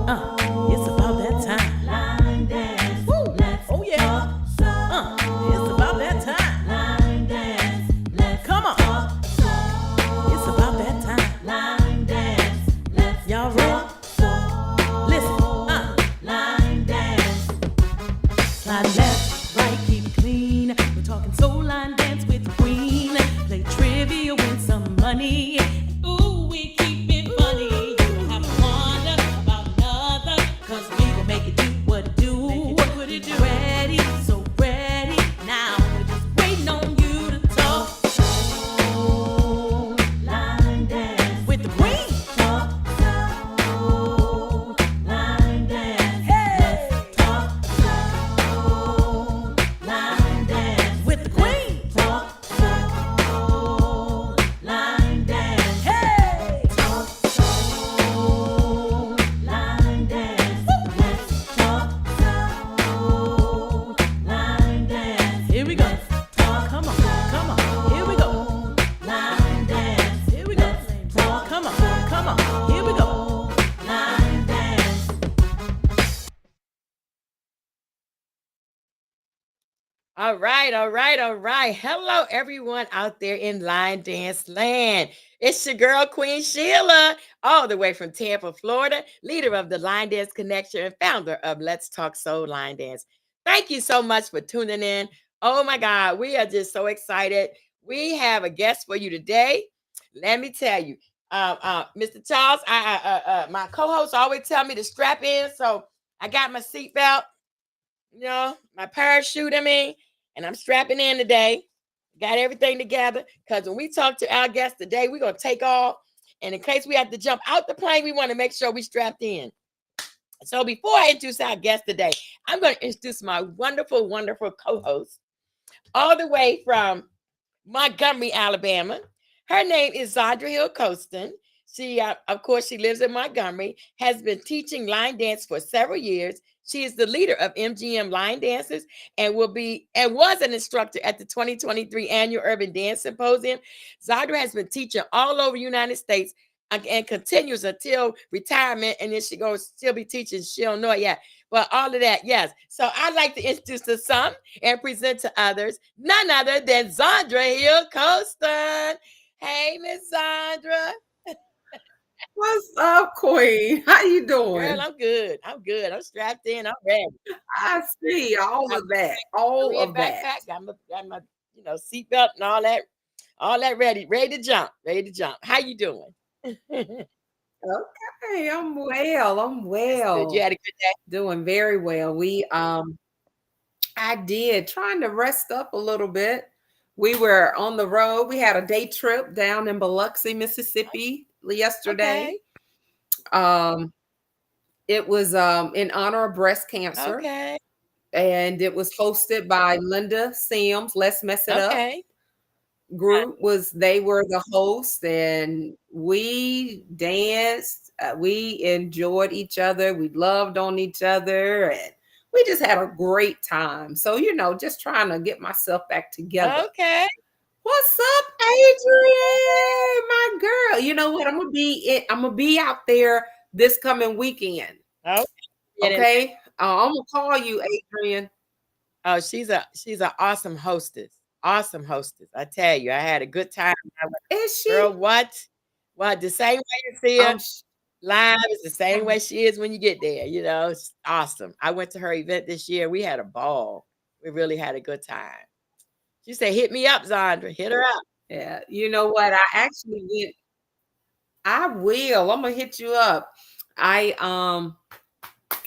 It's about that time. Line dance. Woo! Let's Oh yeah. talk soul. It's about that time. Line dance. Let's Come on. talk It's about soul. that time. Line dance. Let's Y'all ready? talk soul. Listen. Line dance. Slide left, right, keep it clean. We're talking soul line dance with the queen. Play trivia, win some money. Ooh, we keep it funny. You don't have to wonder about another, 'cause we gon' make it do what it do. What it do. Ready, so ready. Now we're just waiting on you to talk Soul. Line dance. with the queen. Talk soul. Line dance. Hey, Talk soul. Line dance. with the queen. Talk soul. Line dance. Hey, Talk soul. Line dance. Let's talk soul. Line dance. here we go. Talk Come on, come on. Here we go. line dance. Here we go. Talk Come on, come on. Here we go. line dance. All right, all right, all right. Hello, everyone out there in Line Dance Land. It's your girl, Queen Sheila, all the way from Tampa, Florida, leader of the Line Dance Connection and founder of Let's Talk Soul Line Dance. Thank you so much for tuning in. Oh my God, we are just so excited. We have a guest for you today. Let me tell you, Mr. Charles, my co-host always tell me to strap in, so I got my seatbelt, my parachute, and I'm strapping in today. Got everything together because when we talk to our guests today, we're going to take off. And in case we have to jump out the plane, we want to make sure we strapped in. So before I introduce our guest today, I'm going to introduce my wonderful, wonderful co-host all the way from Montgomery, Alabama. Her name is Zandra Hill Costin. She, of course, she lives in Montgomery, has been teaching line dance for several years. She is the leader of MGM Line Dancers and was an instructor at the 2023 Annual Urban Dance Symposium. Zandra has been teaching all over the United States and continues until retirement, and then she goes still be teaching. She don't know it yet, but all of that, yes. So I'd like to introduce to some and present to others none other than Zandra Hill Costin. Hey, Miss Zandra. What's up, Queen? How you Girl, doing? I'm good. I'm good. I'm strapped in. I'm ready. I see all of that. All Red of that. backpack. Got my seatbelt and all that ready to jump. Ready to jump. How you doing? That's Okay, I'm well. I'm good. You well. had a good day. Doing very well. I did trying to rest up a little bit. We were on the road. We had a day trip down in Biloxi, Mississippi yesterday. Okay. Um, it was in honor of breast cancer, Okay. and it was hosted by Linda Sims. Let's mess it up. Okay. Group was they were the hosts, and we danced, we enjoyed each other, we loved on each other, and we just had a great time. So just trying to get myself back together. Okay. What's up, Adrian, my girl? You know what, I'm gonna be out there this coming weekend. Okay. Okay, I'm gonna call you, Adrian. Oh, she's an awesome hostess. Awesome hostess. I tell you, I had a good time. Is she? Girl, what? What? The same way you see her um sh- live is the same way she is when you get there. It's awesome. I went to her event this year. We had a ball. We really had a good time. She said, "Hit me up, Zandra. Hit her up." yeah, you know what, I actually went. I will. I'm gonna hit you up. I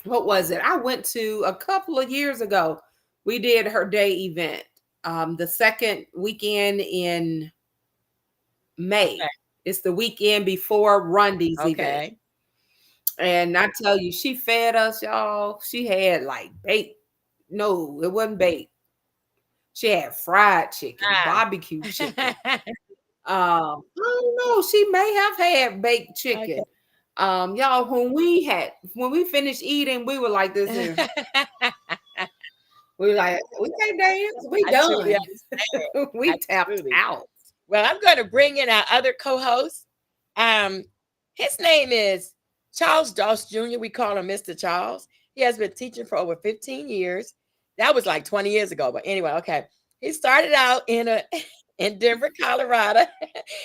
what was it? I went to a couple of years ago. We did her day event. The second weekend in May. Okay. It's the weekend before Rundy's event. Okay. And I tell you, she fed us, y'all. She had like baked. No, it wasn't baked. She had fried chicken, Ah. barbecue chicken. I don't know. She may have had baked chicken. Okay. Y'all, when we finished eating, we were like this here. We were like, we can't dance. We I truly done. understand. We I tapped truly- out. Well, I'm going to bring in our other co-host. His name is Charles Doss Jr., we call him Mr. Charles. He has been teaching for over 15 years. That was like 20 years ago. But anyway, okay. He started out in Denver, Colorado,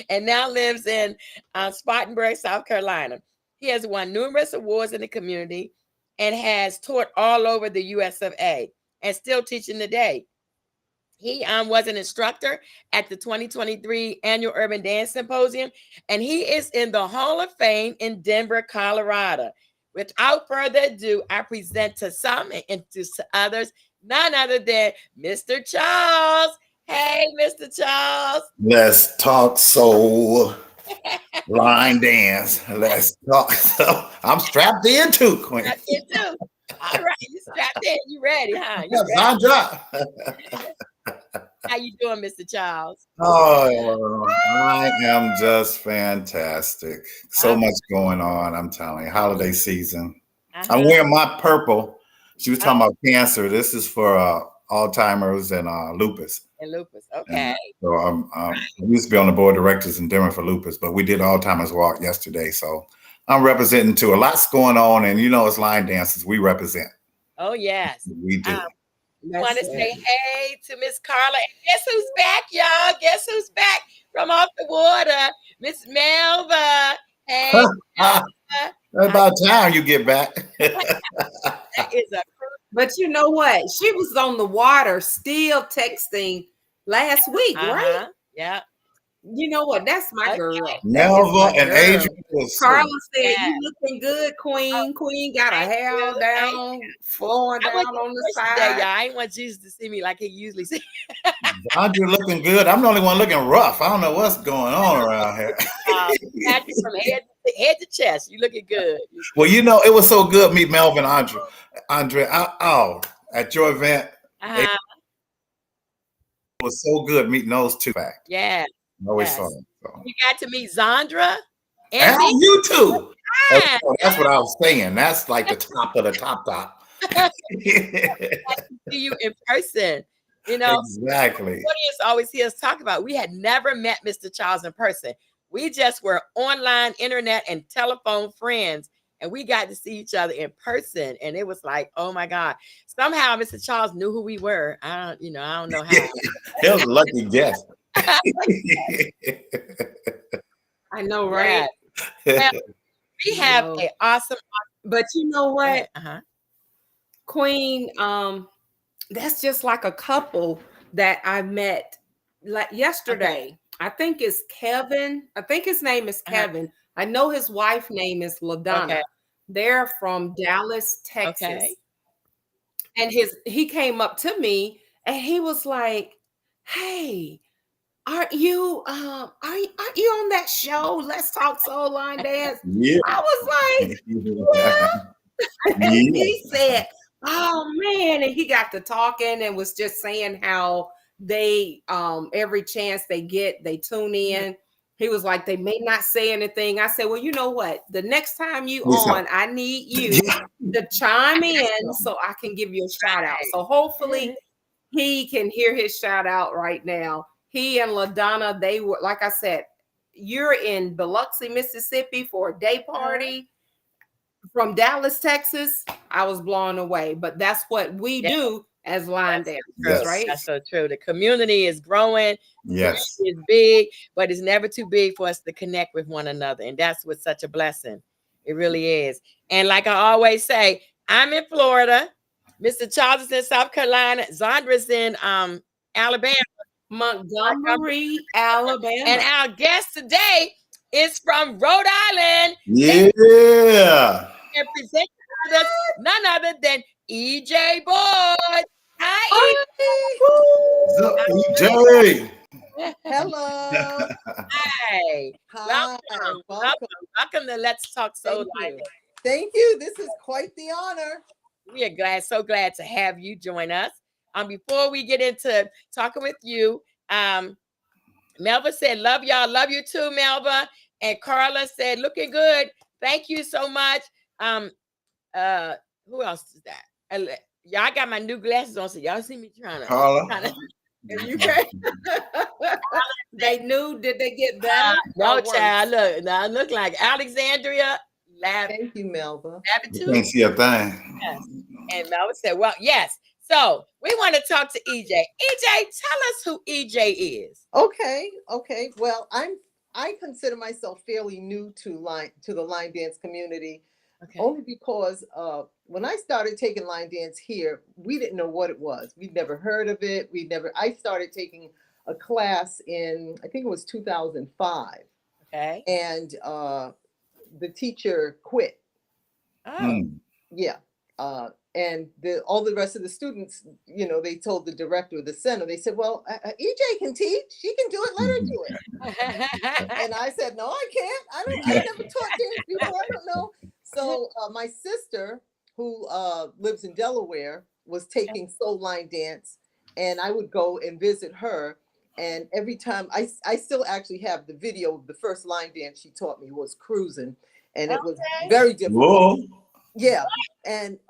and now lives in Spartanburg, South Carolina. He has won numerous awards in the community and has taught all over the US of A and still teaching today. He was an instructor at the 2023 Annual Urban Dance Symposium, and he is in the Hall of Fame in Denver, Colorado. Without further ado, I present to some and to others none other than Mr. Charles. Hey, Mr. Charles. Let's talk soul, line dance. Let's talk. So I'm strapped in too, Queen. Strapped in too. All right, you strapped in. You ready, huh? You Yeah, ready? Sandra. How you doing, Mr. Charles? Oh, I am just fantastic. So Uh-huh. much going on. I'm telling you, holiday season. I'm Uh-huh. wearing my purple. She was talking about cancer. This is for Alzheimer's and lupus. And lupus. And Okay. so I used to be on the board of directors in Denver for lupus, but we did Alzheimer's walk yesterday. So I'm representing too. A lot's going on, and it's line dances. We represent. Oh, yes. We do. Want to say hey to Miss Carla. And guess who's back, y'all? Guess who's back from off the water? Miss Melva. Hey, Melva. About time you get back. That is a But you know what? She was on the water still texting last week, right? Yeah. You know what? That's my Okay. girl. That is Melva my and girl. Adrian was Carla said, Yeah. "You looking good, Queen. Queen got her Thank hair you. down, flowing I down went on the today, y'all. side." I ain't want Jesus to see me like he usually sees. Andre looking good. I'm the only one looking rough. I don't know what's going on around here. Patrick from head to chest. You looking good. Well, it was so good meet Melvin Andre. At your event, Uh-huh. it was so good meeting those two. Fact. Yeah. I always Yes. saw them. So. You got to meet Zandra and And me. you too. Yeah. That's what I was saying. That's like the top of the top. See you in person. Exactly. Audience always hear us talk about. We had never met Mr. Charles in person. We just were online, internet, and telephone friends, and we got to see each other in person. And it was like, oh my God! Somehow Mr. Charles knew who we were. I don't know how. It was a lucky guess. I know, right? Well, we have No. an awesome. But you know what, Uh-huh. Queen? That's just like a couple that I met like yesterday. I think it's Kevin. I think his name is Uh-huh. Kevin. I know his wife name is LaDonna. Okay. They're from Dallas, Texas. Okay. And he came up to me and he was like, "Hey, aren't you on that show? Let's Talk Soul Line Dance." Yeah. I was like, "Well," and he said, "Oh man," and he got to talking and was just saying how they every chance they get, they tune in. He was like, they may not say anything. I said, well, you know what? The next time you on, I need you to chime in so I can give you a shout out. So hopefully he can hear his shout out right now. He and LaDonna, they were, like I said, you're in Biloxi, Mississippi for a day party. From Dallas, Texas, I was blown away. But that's what we do as line dancers, Yes. right? That's so true. The community is growing. Yes. It's big, but it's never too big for us to connect with one another. And that's what's such a blessing. It really is. And like I always say, I'm in Florida. Mr. Charles is in South Carolina. Zandra's in Alabama. Montgomery, Alabama. And our guest today is from Rhode Island. Yeah. And present us none other than EJ Boyd. Hi, EJ. Hello. Hi. Hi. Welcome to Let's Talk Soul Thank Line. you. Thank you. This is quite the honor. We are so glad to have you join us. Before we get into talking with you, Melva said, love y'all. Love you too, Melva. And Carla said, looking good. Thank you so much. Who else is that? Y'all got my new glasses on, so y'all see me trying to. Carla. You can. They knew. Did they get better? No, or worse? child. Look, now I look like Alexandria. Lab, Thank you, Melba. You Labitude. can't see a thing. Yes. And Melba said, well, yes. So we want to talk to EJ. EJ, tell us who EJ is. Okay. Well, I consider myself fairly new to the line dance community, Okay. only because when I started taking line dance here, we didn't know what it was. We'd never heard of it. I started taking a class in, I think it was 2005, Okay. and the teacher quit. Oh, Mm. Yeah. And all the rest of the students, they told the director of the center, they said, well, EJ can teach. She can do it. Let her do it. And I said, no, I can't. I never taught dance before. I don't know. So my sister, who lives in Delaware, was taking soul line dance, and I would go and visit her. And every time I still actually have the video of the first line dance she taught me was Cruising, and it was very difficult. Whoa. Yeah, and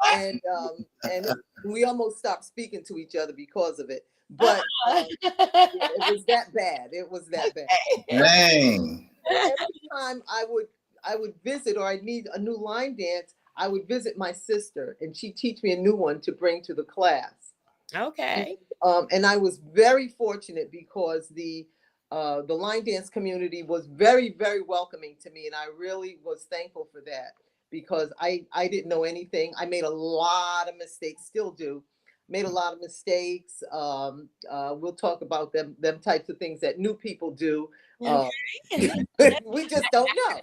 we almost stopped speaking to each other because of it. But it was that bad. It was that bad. Dang. Every time I would visit, or I need a new line dance, I would visit my sister, and she'd teach me a new one to bring to the class. Okay. And I was very fortunate because the line dance community was very, very welcoming to me, and I really was thankful for that, because I didn't know anything. I made a lot of mistakes, still do. Made a lot of mistakes. We'll talk about them types of things that new people do. We just don't know.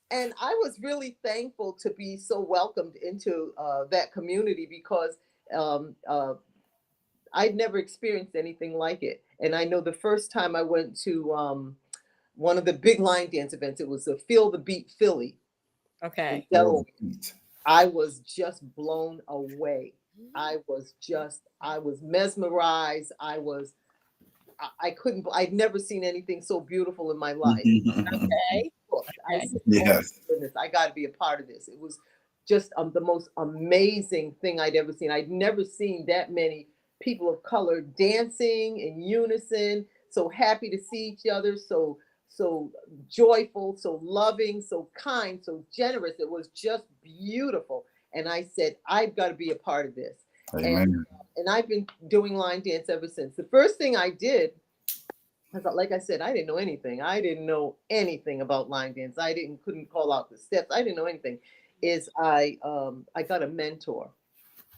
And I was really thankful to be so welcomed into that community, because I'd never experienced anything like it. And I know the first time I went to one of the big line dance events, it was a Feel the Beat Philly. Okay. I was just blown away. I was mesmerized. I'd never seen anything so beautiful in my life. Okay. I said, Yes. oh, goodness, I got to be a part of this. It was just the most amazing thing I'd ever seen. I'd never seen that many people of color dancing in unison, so happy to see each other, so joyful, so loving, so kind, so generous. It was just beautiful. And I said, I've got to be a part of this. Amen. And I've been doing line dance ever since. The first thing I did, like I said, I didn't know anything. I didn't know anything about line dance. Couldn't call out the steps. I didn't know anything. Is I got a mentor.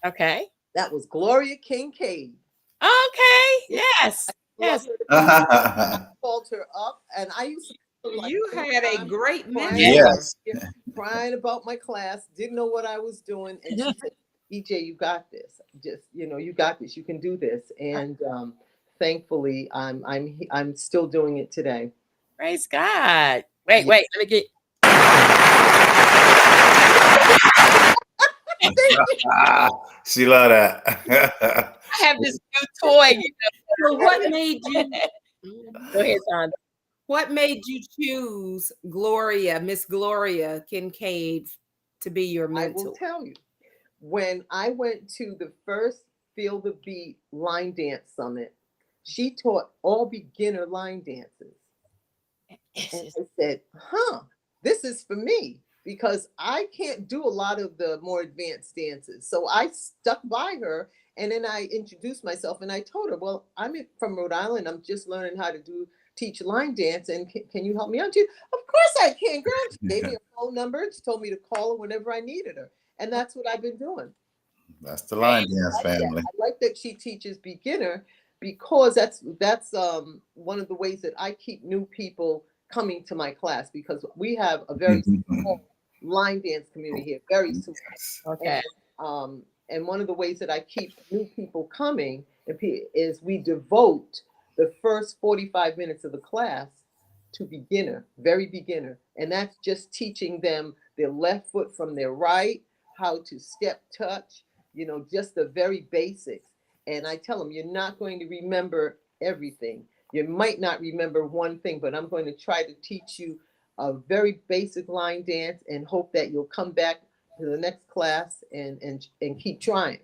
Okay. That was Gloria Kincaid. Okay. Yes. Yes. I called her up, and I used to You had a great mentor. Yes. crying about my class, didn't know what I was doing, and she said, EJ, you got this. Just, you got this. You can do this. And thankfully, I'm still doing it today. Praise God. Wait, let me get. She love that. I have this new toy. So what made you Go ahead, Sandra. what made you choose Miss Gloria Kincaid, to be your I mentor? will tell you, when I went to the first Feel the Beat line dance summit, she taught all beginner line dances. And I said, this is for me, because I can't do a lot of the more advanced dances. So I stuck by her, and then I introduced myself, and I told her, well, I'm from Rhode Island. I'm just learning how to teach line dance, and can you help me out? She, of course I can, girl. She gave me a phone number. She told me to call her whenever I needed her. And that's what I've been doing. That's the line dance family. I like that she teaches beginner, because that's one of the ways that I keep new people coming to my class, because we have a very small line dance community here, very small. Okay. And one of the ways that I keep new people coming is we devote the first 45 minutes of the class to beginner, very beginner. And that's just teaching them their left foot from their right, how to step touch, just the very basics. And I tell them, you're not going to remember everything. You might not remember one thing, but I'm going to try to teach you a very basic line dance, and hope that you'll come back to the next class and keep trying.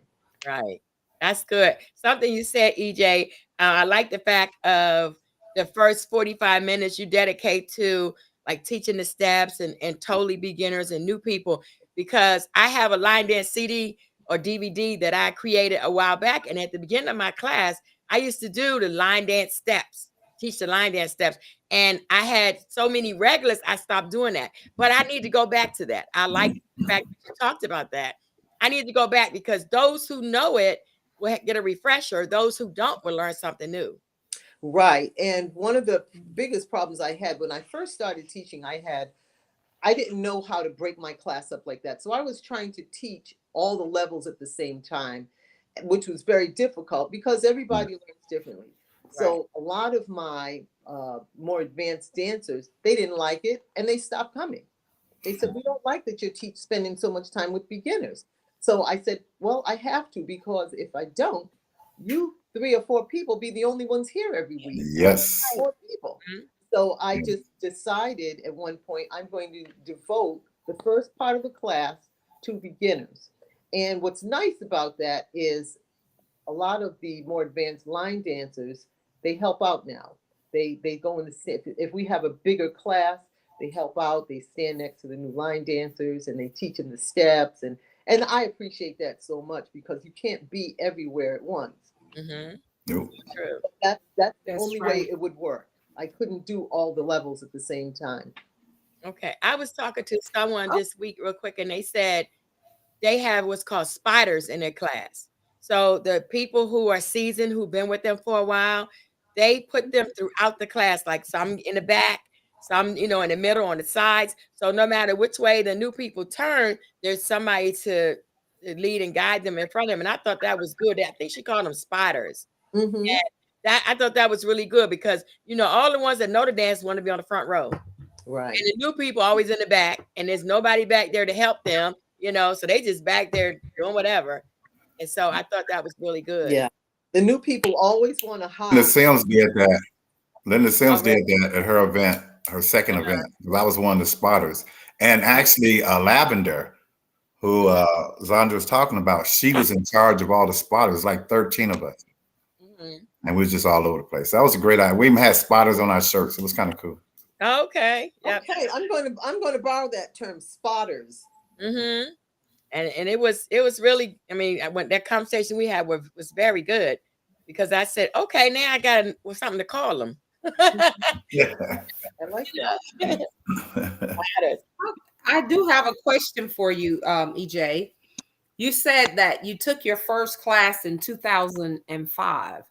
Right. That's good. Something you said, EJ, I like the fact of the first 45 minutes you dedicate to like teaching the steps and totally beginners and new people, because I have a line dance CD or DVD that I created a while back. And at the beginning of my class, I used to do the line dance steps, teach the line dance steps. And I had so many regulars, I stopped doing that. But I need to go back to that. I like the fact that you talked about that. I need to go back because those who know it will get a refresher. Those who don't will learn something new. Right. And one of the biggest problems I had when I first started teaching, I didn't know how to break my class up like that. So I was trying to teach all the levels at the same time, which was very difficult because everybody learns differently. So a lot of my more advanced dancers, they didn't like it and they stopped coming. They said, we don't like that you're spending so much time with beginners. So I said, well, I have to, because if I don't, you 3 or 4 people be the only ones here every week. Yes. 4 people. So I just decided at one point, I'm going to devote the first part of the class to beginners. And what's nice about that is a lot of the more advanced line dancers, they help out now. They go in if we have a bigger class, they help out, they stand next to the new line dancers and they teach them the steps. And I appreciate that so much because you can't be everywhere at once. Mm-hmm. Nope. True. That's the That's only right. way it would work. I couldn't do all the levels at the same time. Okay. I was talking to someone this week real quick, and they said they have what's called spiders in their class. So the people who are seasoned, who've been with them for a while, they put them throughout the class, like some in the back, some, in the middle, on the sides. So no matter which way the new people turn, there's somebody to lead and guide them in front of them. And I thought that was good. I think she called them spiders. Mhm. And that I thought that was really good because all the ones that know the dance want to be on the front row. Right. And the new people always in the back, and there's nobody back there to help them, so they just back there doing whatever. And so I thought that was really good. Yeah. The new people always want to Linda hide. Sims did that. Linda Sims Already. did that at her event, her second event. I was one of the spotters. And actually, Lavender, who Zandra was talking about, she was in charge of all the spotters, like 13 of us. Mhm. And we was just all over the place. That was a great idea. We even had spotters on our shirts. It was kind of cool. Okay. Yep. Okay, I'm going to borrow that term, spotters. Mm-hmm. And it was really, when that conversation we had was very good, because I said, okay, now I got something to call them. Yeah. I like that. I do have a question for you, EJ. You said that you took your first class in 2005,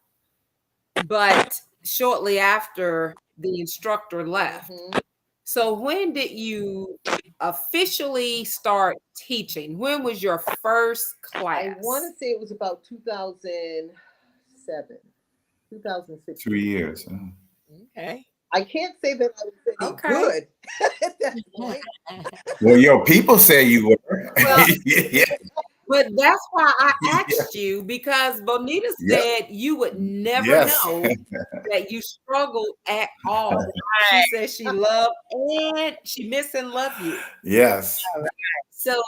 but shortly after the instructor left. Mhm. So when did you officially start teaching? When was your first class? I want to say it was about 2007, 2006. 2 years. Okay. I can't say that I was any Okay. good at that point. Well, your people say you were. Well, Yeah. But that's why I asked you, because Bonita Yep. said you would never Yes. know that you struggled at all. She said she loved and she missed and loved you. Yes. So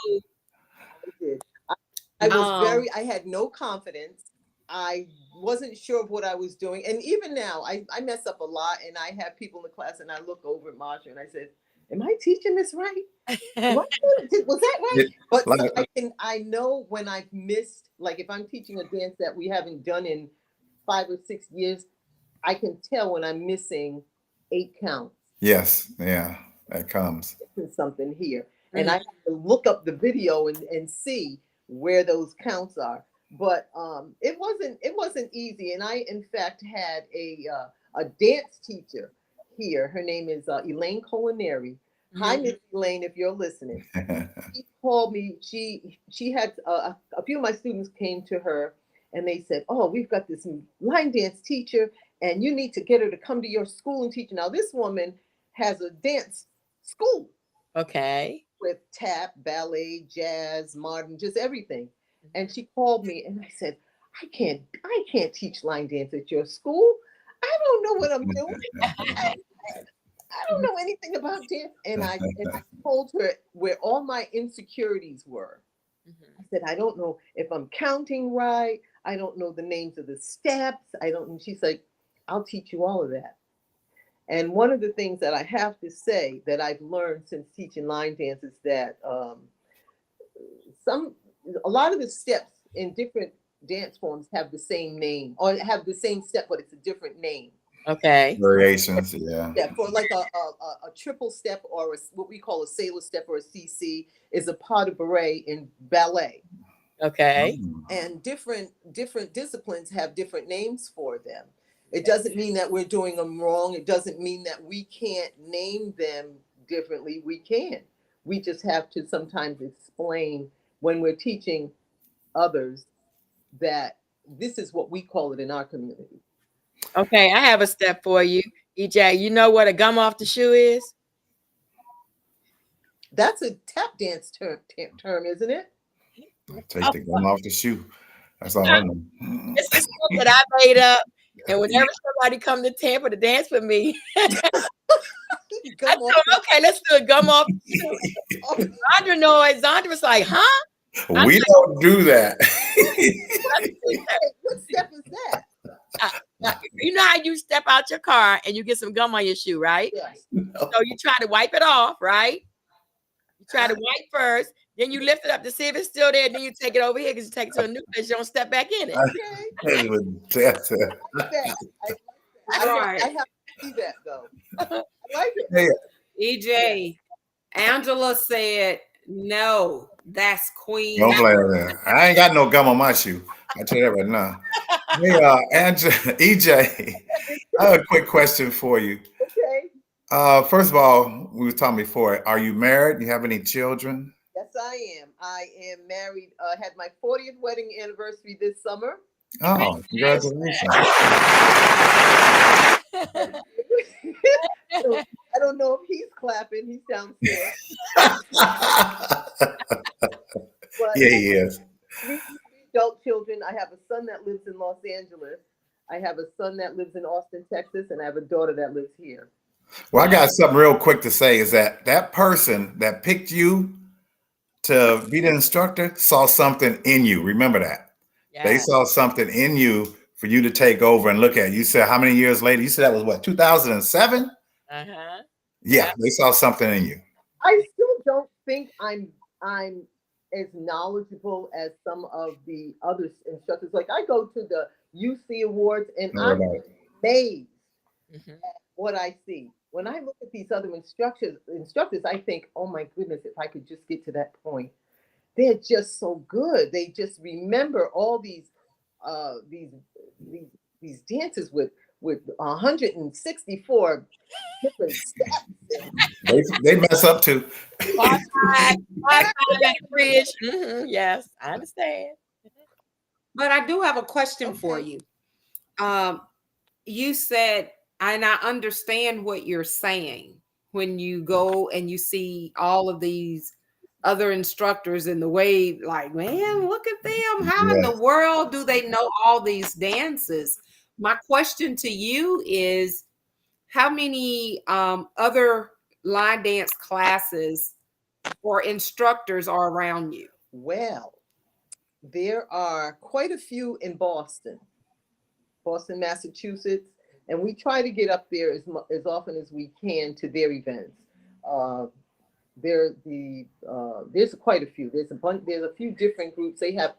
I was I had no confidence. I wasn't sure of what I was doing. And even now, I mess up a lot, and I have people in the class and I look over at Marsha and I said, am I teaching this right? Was that right? But I know when I've missed, like if I'm teaching a dance that we haven't done in 5 or 6 years, I can tell when I'm missing 8 counts. Yes. Yeah. That comes. Something here. And I have to look up the video and see where those counts are. But it wasn't easy. And I, in fact, had a dance teacher here. Her name is Elaine Culinary. Hi, Miss Elaine, if you're listening. She called me. She had a few of my students came to her and they said, oh, we've got this line dance teacher and you need to get her to come to your school and teach. Now, this woman has a dance school. Okay. With tap, ballet, jazz, modern, just everything. And she called me and I said, I can't teach line dance at your school. I don't know what I'm doing. I don't know anything about dance. And I told her where all my insecurities were. I said, I don't know if I'm counting right. I don't know the names of the steps. And she's like, I'll teach you all of that. And one of the things that I have to say that I've learned since teaching line dance is that a lot of the steps in different dance forms have the same name or have the same step, but it's a different name. Okay. Variations, yeah. Yeah, for like a triple step or what we call a sailor step or a CC is a pas de bourrée in ballet. Okay. And different disciplines have different names for them. It doesn't mean that we're doing them wrong. It doesn't mean that we can't name them differently. We can. We just have to sometimes explain when we're teaching others that this is what we call it in our community. Okay, I have a step for you. EJ, you know what a gum off the shoe is? That's a tap dance term, isn't it? Take the gum off the shoe. That's all I know. It's a step that I made up. And whenever somebody come to Tampa to dance with me, I told them, okay, let's do a gum off the shoe. Zandra was like, huh? We don't do that. What step is that? You know how you step out your car and you get some gum on your shoe, right? Yes. So you try to wipe it off, right? You try to wipe first, then you lift it up to see if it's still there, then you take it over here because you take it to a new place, you don't step back in it. I have to see that though. I like it. EJ, Angela said, no, that's Queen. Don't play with that. I ain't got no gum on my shoe. I tell you that right now. Hey, Angela, EJ, I have a quick question for you. Okay. First of all, we were talking before. Are you married? Do you have any children? Yes, I am. I am married. Had my 40th wedding anniversary this summer. Oh, congratulations. So, I don't know if he's clapping. He's downstairs. Yeah, he is. Three adult children. I have a son that lives in Los Angeles. I have a son that lives in Austin, Texas, and I have a daughter that lives here. Well, I got something real quick to say is that person that picked you to be the instructor saw something in you. Remember that. Yeah. They saw something in you for you to take over and look at. You said how many years later? You said that was what, 2007? Uh-huh. Yeah, they saw something in you. I still don't think I'm as knowledgeable as some of the other instructors. Like I go to the UC Awards and I'm amazed at what I see. When I look at these other instructors, I think, oh my goodness, if I could just get to that point. They're just so good. They just remember all these dances with 164 different steps. They mess up too. Yes, I understand. But I do have a question for you. You said, and I understand what you're saying when you go and you see all of these other instructors in the way, like, man, look at them. How in the world do they know all these dances? My question to you is, how many other line dance classes or instructors are around you? Well, there are quite a few in Boston, Massachusetts, and we try to get up there as often as we can to their events. There's quite a few. There's a few different groups. They have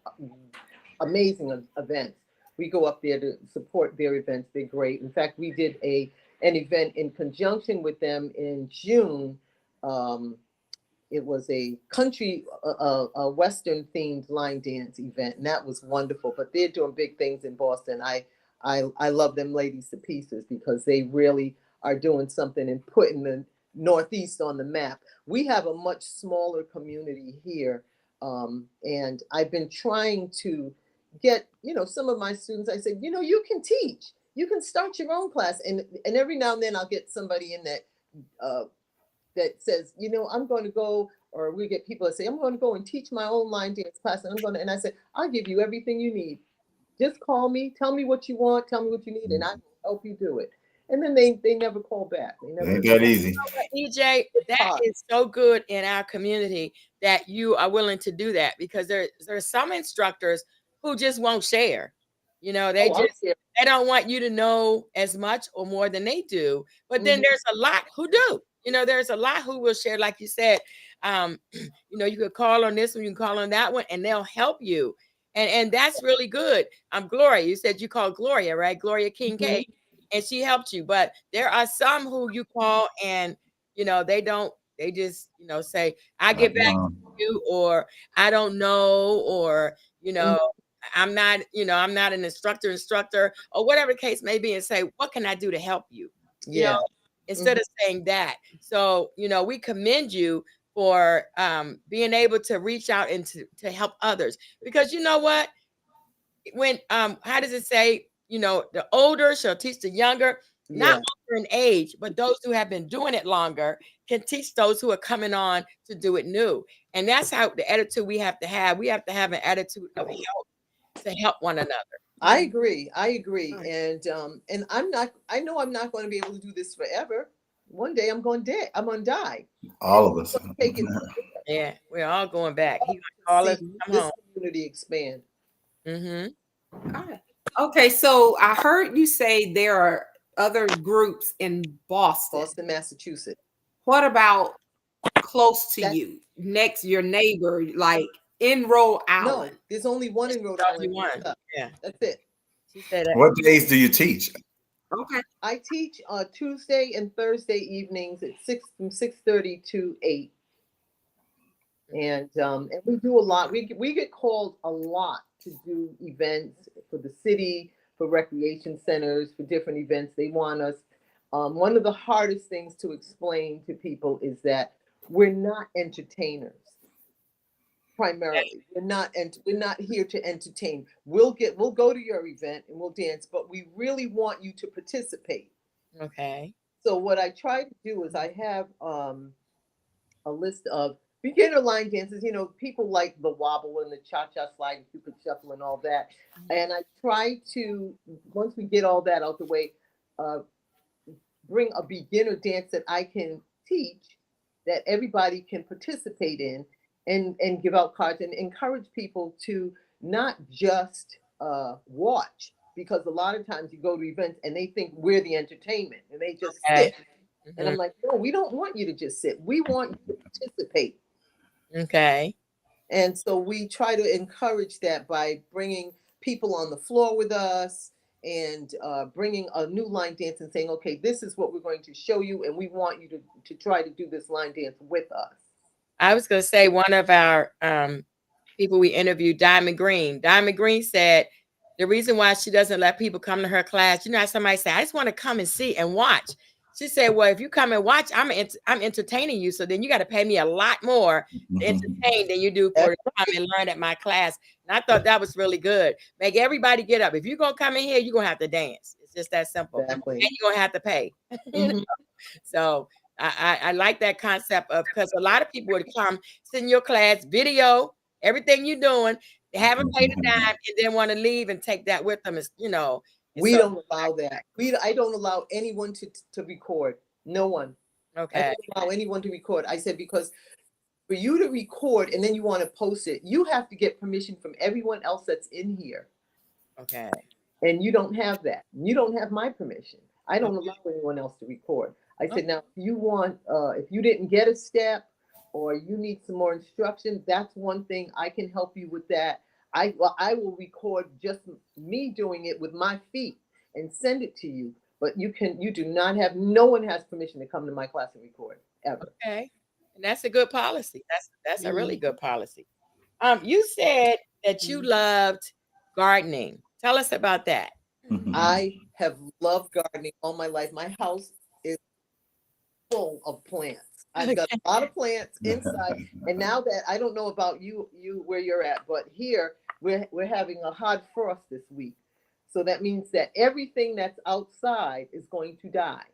amazing events. We go up there to support their events. They're great. In fact, we did an event in conjunction with them in June. It was a country, a Western themed line dance event, and that was wonderful. But they're doing big things in Boston. I love them ladies to pieces because they really are doing something and putting the Northeast on the map. We have a much smaller community here, and I've been trying to get, some of my students. I said, you can teach, you can start your own class, and every now and then I'll get somebody in that that says, I'm going to go, or we get people that say, I'm going to go and teach my own line dance class, and I said, I'll give you everything you need. Just call me, tell me what you want, tell me what you need, and I will help you do it. And then they never call back. Ain't that easy. EJ, that is so good in our community that you are willing to do that, because there's some instructors who just won't share. You know, Oh, I'm serious. they don't want you to know as much or more than they do. But then Mhm. there's a lot who do. You know, there's a lot who will share, like you said. You know, you could call on this one, you can call on that one, and they'll help you. And that's really good. Gloria, you said you called Gloria, right? Gloria Kincaid, and she helped you. But there are some who you call and you know they don't. They just you know say, "I get back to you," or "I don't know," or you know. I'm not, you know, I'm not an instructor, or whatever the case may be, and say, what can I do to help you? You know, Yeah. instead of saying that. So, you know, we commend you for being able to reach out and to help others. Because you know what? When how does it say, you know, the older shall teach the younger, not Yeah. older in age, but those who have been doing it longer can teach those who are coming on to do it new. And that's how the attitude we have to have. We have to have an attitude of help to help one another. I agree. I agree. Right. And I'm not, I know I'm not going to be able to do this forever. One day I'm going to die. I'm going to die. All of us. Take it Yeah, we're all going back. He gonna to call us, see come this home. community expand. Mm-hmm. All right. Okay, so I heard you say there are other groups in Boston. Boston, Massachusetts. What about close to That's- you, next your neighbor, like in Rhode No, Island? there's only one in Rhode Only Island. one. Yeah, That's it. she said that. What days do you teach? Okay. I teach Tuesday and Thursday evenings at from 6:30 to 8. And we do a lot. We get called a lot to do events for the city, for recreation centers, for different events. They want us. One of the hardest things to explain to people is that we're not entertainers. Primarily, we're not here to entertain. We'll go to your event and we'll dance, but we really want you to participate. Okay. So what I try to do is I have a list of beginner line dances. You know, people like the wobble and the cha-cha slide, and Cupid shuffle, and all that. And I try to, once we get all that out the way, bring a beginner dance that I can teach that everybody can participate in, and give out cards and encourage people to not just watch, because a lot of times you go to events and they think we're the entertainment and they just Okay. sit. And I'm like, no, we don't want you to just sit. We want you to participate. Okay. And so we try to encourage that by bringing people on the floor with us and bringing a new line dance and saying, okay, this is what we're going to show you. And we want you to try to do this line dance with us. I was going to say one of our people we interviewed, Diamond Green. Diamond Green said the reason why she doesn't let people come to her class, you know how somebody say, I just want to come and see and watch. She said, well, if you come and watch, I'm entertaining you. So then you got to pay me a lot more to entertain than you do for to come and learn at my class. And I thought that was really good. Make everybody get up. If you're going to come in here, you're going to have to dance. It's just that simple. Exactly. And you're going to have to pay. You know? So I like that concept of, because a lot of people would come, sit in your class, video, everything you're doing, they haven't paid a dime, and then want to leave and take that with them. Is, you know, We don't allow that. I don't allow anyone to record. No one. Okay. I don't allow anyone to record. I said, because for you to record and then you want to post it, you have to get permission from everyone else that's in here. Okay. And you don't have that. You don't have my permission. I don't allow anyone else to record. I said, now, if you want, if you didn't get a step or you need some more instruction, that's one thing. I can help you with that. I will record just me doing it with my feet and send it to you. But you do not have, no one has permission to come to my class and record ever. Okay. And that's a good policy. That's a really good policy. You said that you loved gardening. Tell us about that. I have loved gardening all my life. My house is full of plants. I've got a lot of plants inside. And now that, I don't know about you where you're at, but here we're having a hard frost this week. So that means that everything that's outside is going to die.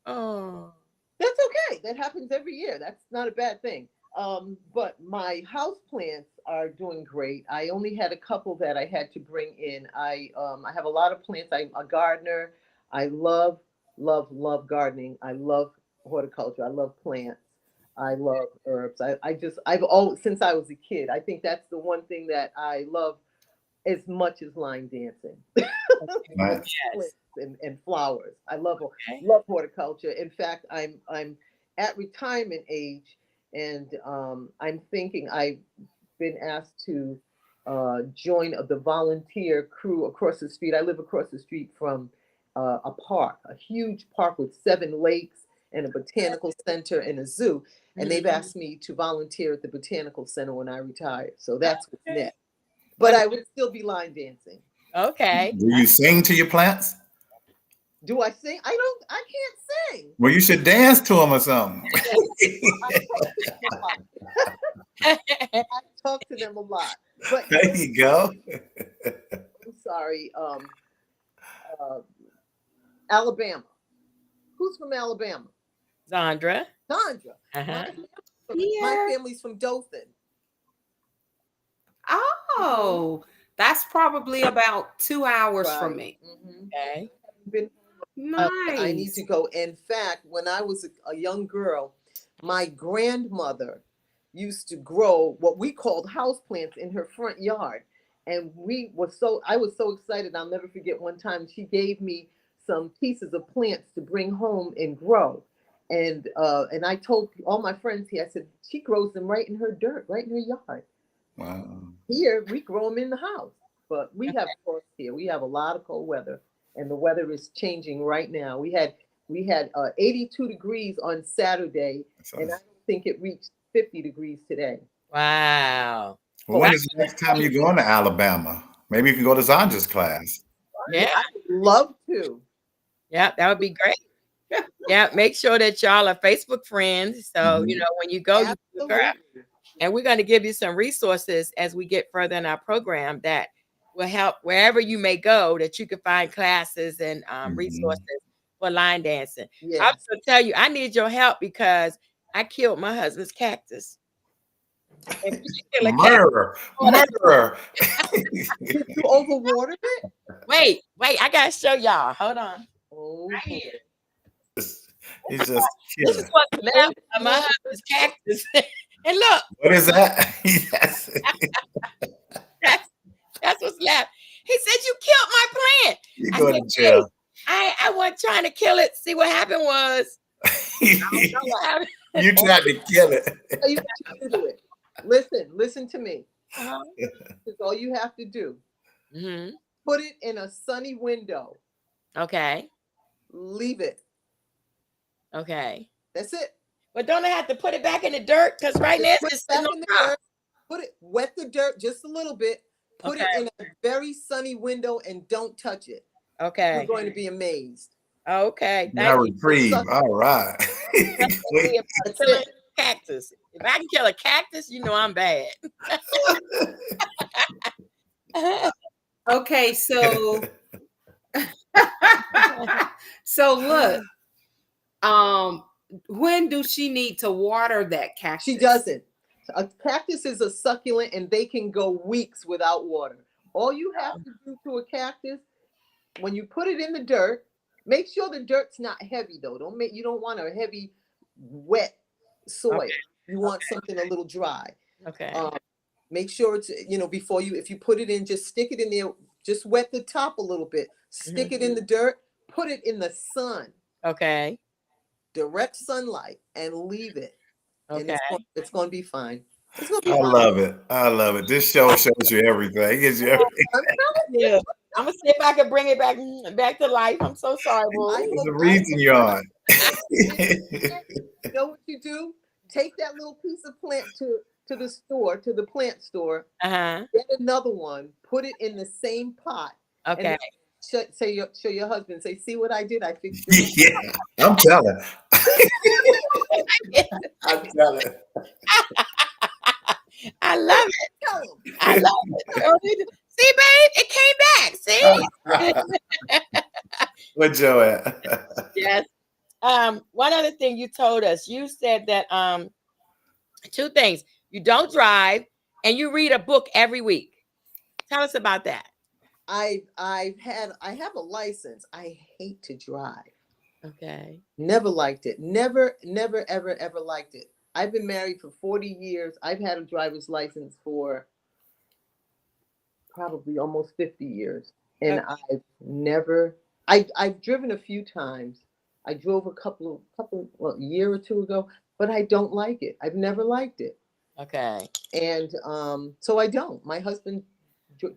Oh. That's okay. That happens every year. That's not a bad thing. But my house plants are doing great. I only had a couple that I had to bring in. I have a lot of plants. I'm a gardener. I love gardening. I love horticulture. I love plants. I love herbs. I've always, since I was a kid, I think that's the one thing that I love as much as line dancing. Right. Yes. And flowers. I love Okay. horticulture. In fact, I'm at retirement age, and I'm thinking I've been asked to join the volunteer crew across the street. I live across the street from a park, a huge park with 7 lakes and a botanical center and a zoo. And they've asked me to volunteer at the botanical center when I retire. So that's what's Okay. next. But I would still be line dancing. Okay. Do you sing to your plants? Do I sing? I can't sing. Well, you should dance to them or something. I talk to them a lot. But There you go. I'm sorry, Alabama. Who's from Alabama? Zandra. Sandra. Uh-huh. My family's from Dothan. Oh, that's probably about 2 hours from Right. me. Mhm. Okay. Been- Nice. I need to go. In fact, when I was a young girl, my grandmother used to grow what we called houseplants in her front yard. And I was so excited. I'll never forget one time she gave me some pieces of plants to bring home and grow. And I told all my friends here, I said, she grows them right in her dirt, right in her yard. Wow. Here, we grow them in the house, but we have frost here. We have a lot of cold weather, and the weather is changing right now. We had 82 degrees on Saturday, and I don't think it reached 50 degrees today. Wow. Well, when is the next time you're going to Alabama? Maybe you can go to Zandra's class. Yeah. I would love to. Yeah, that would be great. Yeah, make sure that y'all are Facebook friends. So, you know, when you go, you look her up. Absolutely. And we're going to give you some resources as we get further in our program that will help wherever you may go, that you can find classes and resources for line dancing. I Yeah. also tell you, I need your help because I killed my husband's cactus. If you can kill a cactus, Murderer. Did you overwater it? wait, I got to show y'all. Hold on. Oh, Right here. He's just This is killing. what's left of my husband's cactus. And look, What is that? Yes. that's what's left. He said, you killed my plant. You I go said, to jail. I wasn't trying to kill it. See what happened was, I don't know what happened. You tried to kill it. tell you what you do it. Listen to me. This is all you have to do. Mhm. Put it in a sunny window. Okay. Leave it. Okay. That's it. But don't I have to put it back in the dirt? Because right now Put it's it back sitting in on the top. dirt. Wet the dirt just a little bit. Put it in a very sunny window and don't touch it. You're Okay. going to be amazed. Okay. Now Thank you. reprieve. All right. That's me about killing cactus. If I can kill a cactus, you know I'm bad. Okay, so so look, when do she need to water that cactus? She doesn't. A cactus is a succulent and they can go weeks without water. All you have to do to a cactus, when you put it in the dirt, make sure the dirt's not heavy though. You don't want a heavy, wet soil. Okay. You want something a little dry. Okay. Make sure it's, before if you put it in, just stick it in there, just wet the top a little bit, stick it in the dirt, put it in the sun, Okay. direct sunlight, and leave it. And Okay. it's going to be fine. It's going to be I fine. love it. I love it. This show shows you everything. It gives you everything. Yeah. I'm gonna see if I can bring it back to life. I'm so sorry, Boo. There's a reason you're on. You know what you do? Take that little piece of plant to the store, to the plant store, Uh-huh. get another one, put it in the same pot. Okay. And show your husband, say, see what I did? I fixed it. Yeah, I'm telling. I'm telling. I love it. Tell him. I love it. See, babe, it came back. See? Where Joe at? Yes. One other thing you told us, you said that two things. You don't drive and you read a book every week. Tell us about that. I have a license. I hate to drive. Okay. Never liked it. Never, ever liked it. I've been married for 40 years. I've had a driver's license for probably almost 50 years. And I've driven a few times. I drove a year or two ago, but I don't like it. I've never liked it. Okay. And so I don't. My husband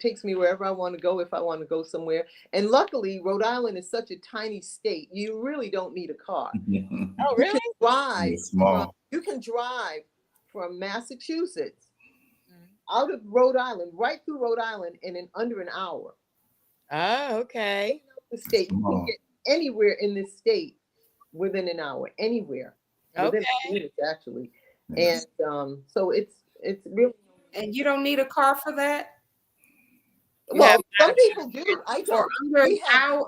takes me wherever I want to go if I want to go somewhere. And luckily, Rhode Island is such a tiny state. You really don't need a car. Oh, You really? can drive. It's small. You can drive from Massachusetts out of Rhode Island, right through Rhode Island, in under an hour. Oh, okay. The state. You can get anywhere in this state within an hour. Anywhere. Within Okay. minutes, actually. Yes. And so it's really. And you don't need a car for that? You Well, have some people do. I For don't. under an We have, hour?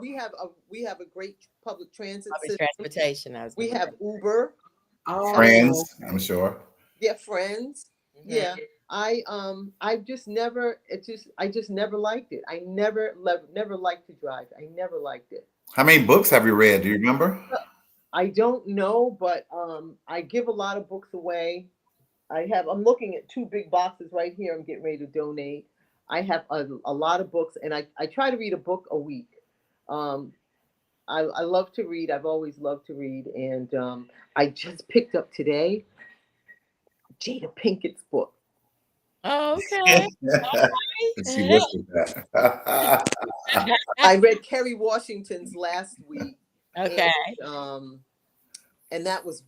we have a great public transit Public system. transportation. We have Uber. Oh. Friends, I'm sure. Yeah, Friends. Mhm. Yeah. I just never liked it. I never liked to drive. I never liked it. How many books have you read? Do you remember? I don't know, but I give a lot of books away. I'm looking at 2 big boxes right here. I'm getting ready to donate. I have a lot of books, and I try to read a book a week. I love to read. I've always loved to read, and I just picked up today Jada Pinkett's book. Oh, okay. She whispered that. I read Kerry Washington's last week. Okay. And that was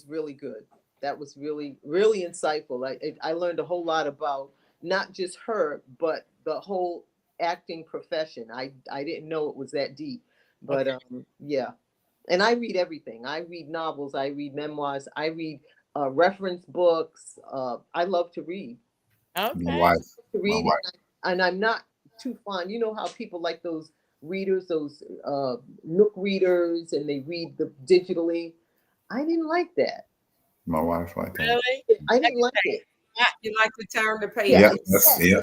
really good. That was really, really insightful. I learned a whole lot about not just her, but the whole acting profession. I didn't know it was that deep, but yeah. And I read everything. I read novels. I read memoirs. I read reference books. I love to read. My Okay. wife. To read, My wife. and I'm not too fond. You know how people like those readers, those Nook readers, and they read digitally. I didn't like that. My wife like that. Really? I didn't like it. You like to turn the page. Yeah,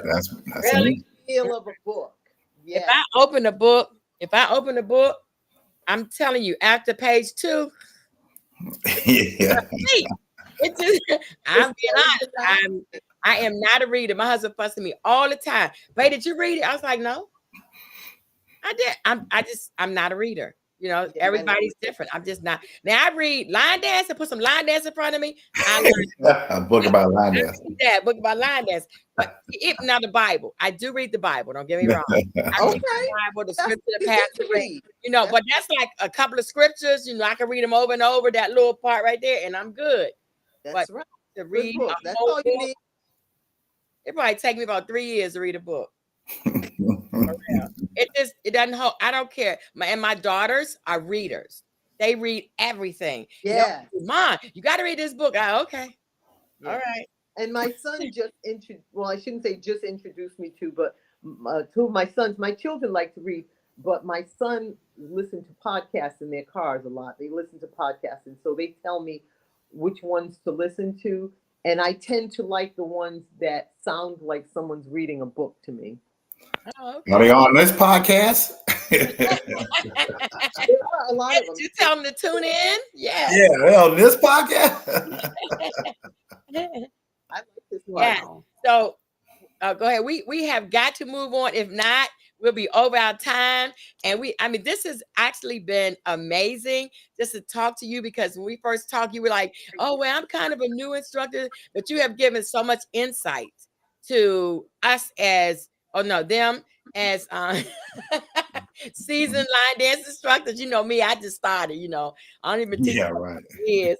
that's Really? Feel of a book. If Yeah. I open a book, I'm telling you, after page 2, yeah. it's just, I'm being honest. I am not a reader. My husband fussing me all the time. Babe, did you read it? I was like, no, I did. I'm not a reader. You know, Yeah, everybody's different. I'm just not. Now I read line dance and put some line dance in front of me. I learned A book about line dance. that book about line dance. But now the Bible. I do read the Bible. Don't get me wrong. I read Okay. the Bible, the That's scripture, the you get to passage. read. You know, but that's like a couple of scriptures. You know, I can read them over and over, that little part right there, and I'm good. That's right. To Good read book. a That's whole all you book, need. it probably take me about 3 years to read a book. It doesn't hold. I don't care. My daughters are readers. They read everything. Yeah. Mom, you got to read this book. Okay. Yeah. All right. And my son I shouldn't say just introduced me to, but 2 of my sons, my children like to read, but my son listen to podcasts in their cars a lot. They listen to podcasts, and so they tell me which ones to listen to. And I tend to like the ones that sound like someone's reading a book to me. Oh, okay. Are they on this podcast? There are a lot Yes, of them. you tell them to tune in. Yeah. Yeah, they're on this podcast. I like this Yeah. one. So go ahead. We have got to move on. If not, we'll be over our time. And this has actually been amazing just to talk to you, because when we first talked, you were like, oh, well, I'm kind of a new instructor, but you have given so much insight to us them as seasoned line dance instructors. You know me, I just started, I don't even teach Yeah, right. years.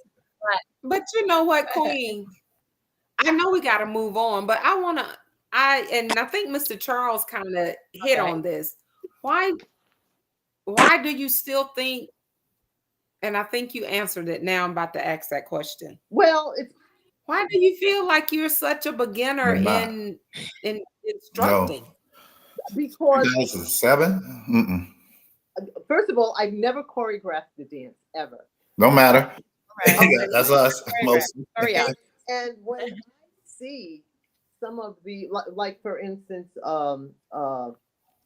But you know what, Queen? I know we got to move on, but I think Mr. Charles kind of hit on this. Why do you still think, and I think you answered it, now I'm about to ask that question. Well, Why do you feel like you're such a beginner in instructing? No. Because 2007? first of all, I've never choreographed the dance ever. No matter. Right. That's us. Mostly. Hurry up. And when I see some of the, like for instance,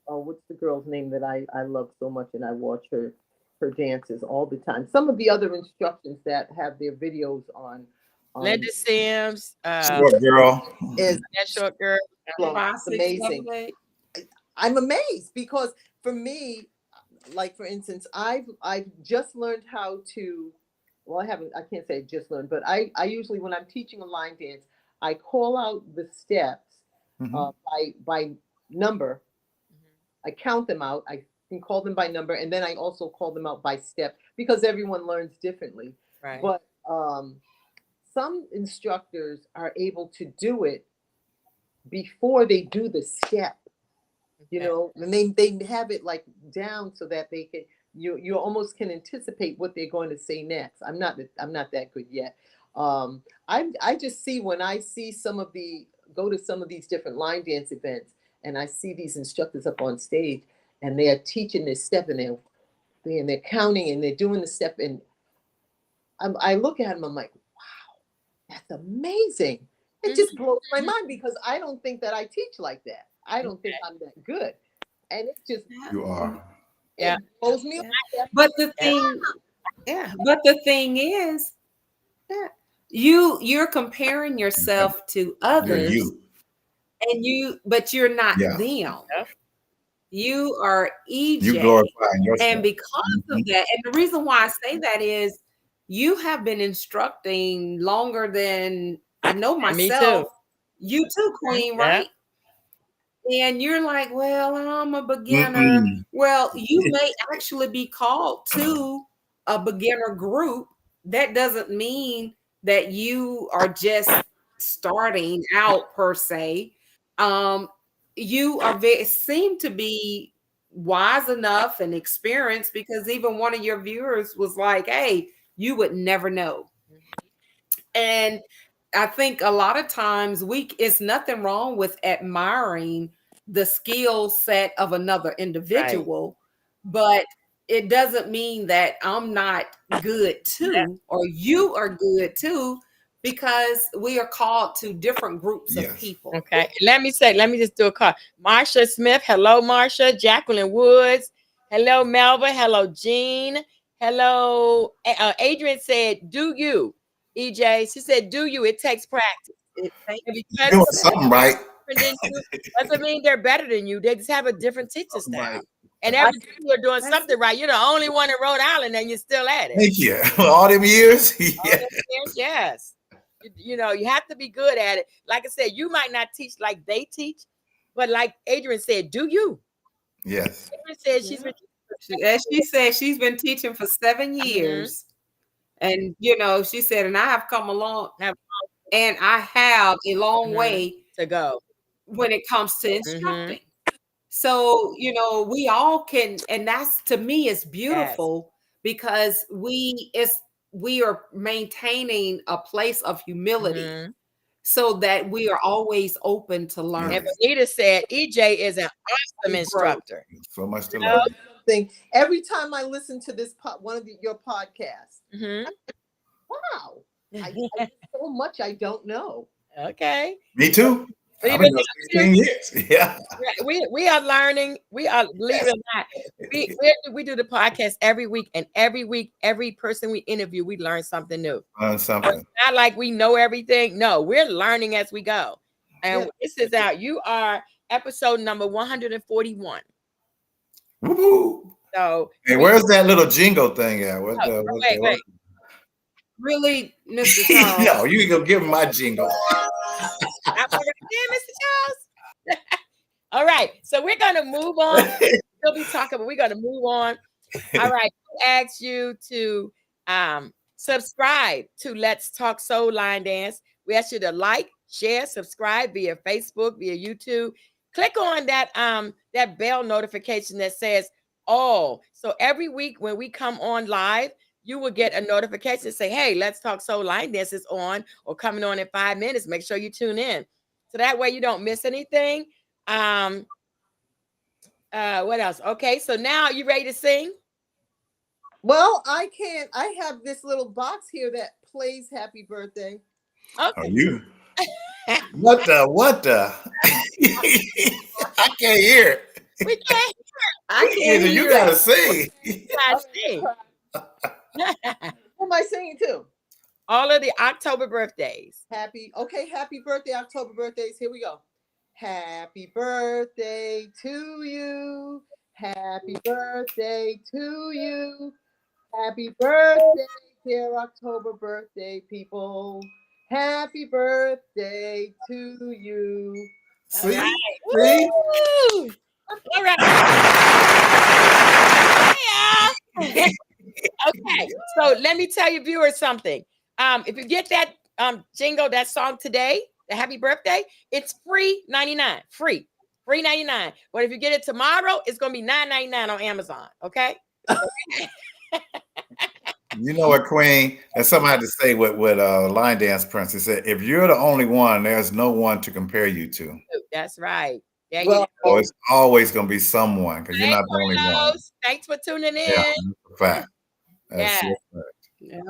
what's the girl's name that I love so much and I watch her dances all the time. Some of the other instructions that have their videos on. Linda Sims, Short girl. Is that short girl. well, 5, 6, amazing. 7, 8. I'm amazed because for me, like for instance, I've just learned how to. Well, I can't say just learned, but I usually when I'm teaching a line dance, I call out the steps Mhm. by number. Mhm. I count them out. I can call them by number, and then I also call them out by step because everyone learns differently. Right. But some instructors are able to do it before they do the step, Okay. and they have it like down so that they can you almost can anticipate what they're going to say next. I'm not that good yet. I just see when I see go to some of these different line dance events and I see these instructors up on stage and they are teaching this step and they're counting and they're doing the step and I look at them, I'm like, wow, that's amazing. It just blows my mind because I don't think that I teach like that. I don't think I'm that good. And it just You are. Yeah. blows me Yeah. away. But the thing is, yeah, you're comparing yourself to You're others, you. but you're not Yeah. them. Yeah. You are EJ. You glorifying yourself. And because of that, and the reason why I say that is you have been instructing longer than I know Me myself. too. You too, Queen, Yeah. right? And you're like, well, I'm a beginner. Mm-mm. Well, you may actually be called to a beginner group. That doesn't mean that you are just starting out per se. You are seem to be wise enough and experienced because even one of your viewers was like, hey, you would never know. And I think a lot of times it's nothing wrong with admiring the skill set of another individual, but it doesn't mean that I'm not good too, or you are good too, because we are called to different groups of Yes. people. Okay. Let me just do a call. Marsha Smith. Hello, Marsha. Jacqueline Woods. Hello, Melva. Hello, Jean. Hello. Adrian said, do you? EJ. She said, do you? It takes practice. It takes- And You're doing something right. different than you doesn't mean they're better than you. They just have a different teacher style. Right. And every time you're doing That's something right, you're the only one in Rhode Island and you're still at it. Thank you. All them years. All Yeah. them years, yes. You know, you have to be good at it. Like I said, you might not teach like they teach, but like Adrian said, do you? Yes. Adrian said she's been as she said, she's been teaching for 7 years. And she said, and I have come along, and I have a long way to go when it comes to instructing. So, we all can, and that's, to me, is beautiful because we are maintaining a place of humility so that we are always open to learn. And Benita said EJ is an awesome instructor. So much to learn. Every time I listen to this one of your podcasts, wow, I so much I don't know. Okay. Me too. I've been doing 16 years. Yeah. We are learning. We are, believe it or not, we do the podcast every week, and every week, every person we interview, we learn something new. Learn something. It's not like we know everything. No, we're learning as we go. And this is out. You are episode number 141. Woo-hoo. So, hey, where's that little jingle thing at? Wait. Really, Mr. Charles? No, you can go give him my jingle. I forgot, Mr. Charles. All right, so we're gonna move on. We'll be talking, but we're gonna move on. All right, we ask you to subscribe to Let's Talk Soul Line Dance. We ask you to like, share, subscribe via Facebook, via YouTube. Click on that that bell notification that says all. So every week when we come on live, you will get a notification say, hey, Let's Talk Soul Line Dance is on or coming on in 5 minutes. Make sure you tune in. So that way you don't miss anything. What else? Okay, so now you ready to sing? Well, I can't. I have this little box here that plays Happy Birthday. Okay. Are you? What the? I can't hear it. We can't. I can't hear You gotta sing. Sing. Who am I singing to? All of the October birthdays. Happy birthday, October birthdays. Here we go. Happy birthday to you. Happy birthday to you. Happy birthday, dear October birthday people. Happy birthday to you. See? right. See? Woo! All right. Yeah. Okay, so let me tell you viewers something. If you get that jingle, that song today, the happy birthday, it's free 99, free 99. But if you get it tomorrow, it's gonna be $9.99 on Amazon. Okay. You know what, Queen? And somebody had to say with Line Dance Prince. He said, if you're the only one, there's no one to compare you to. That's right. There Well, So it's always going to be someone because you're Hey, not the only one. Carlos, thanks for tuning in. Yeah, that's a fact. That's Yeah. a fact. Yeah.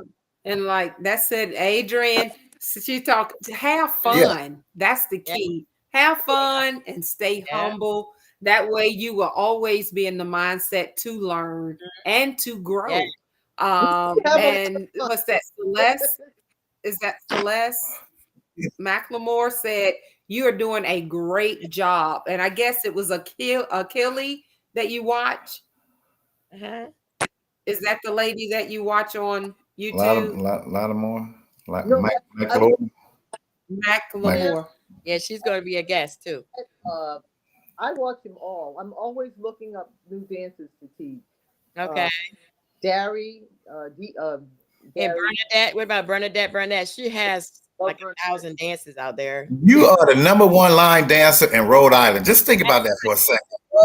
And like that said, Adrian, she talked to have fun. Yeah. That's the key. Have fun and stay Yeah. humble. That way you will always be in the mindset to learn and to grow. Yeah. And what's that? Celeste? Is that Celeste? McLemore said, you are doing a great job. And I guess it was Achille that you watch. Uh-huh. Is that the lady that you watch on YouTube? Lot of more. Like No, McLemore. Yeah, she's going to be a guest too. I watch them all. I'm always looking up new dances to teach. Okay. Dari, And Dari, Bernadette, what about Bernadette Burnett? She has like Bernadette. 1,000 dances out there. You are the #1 line dancer in Rhode Island. Just think about that for a second.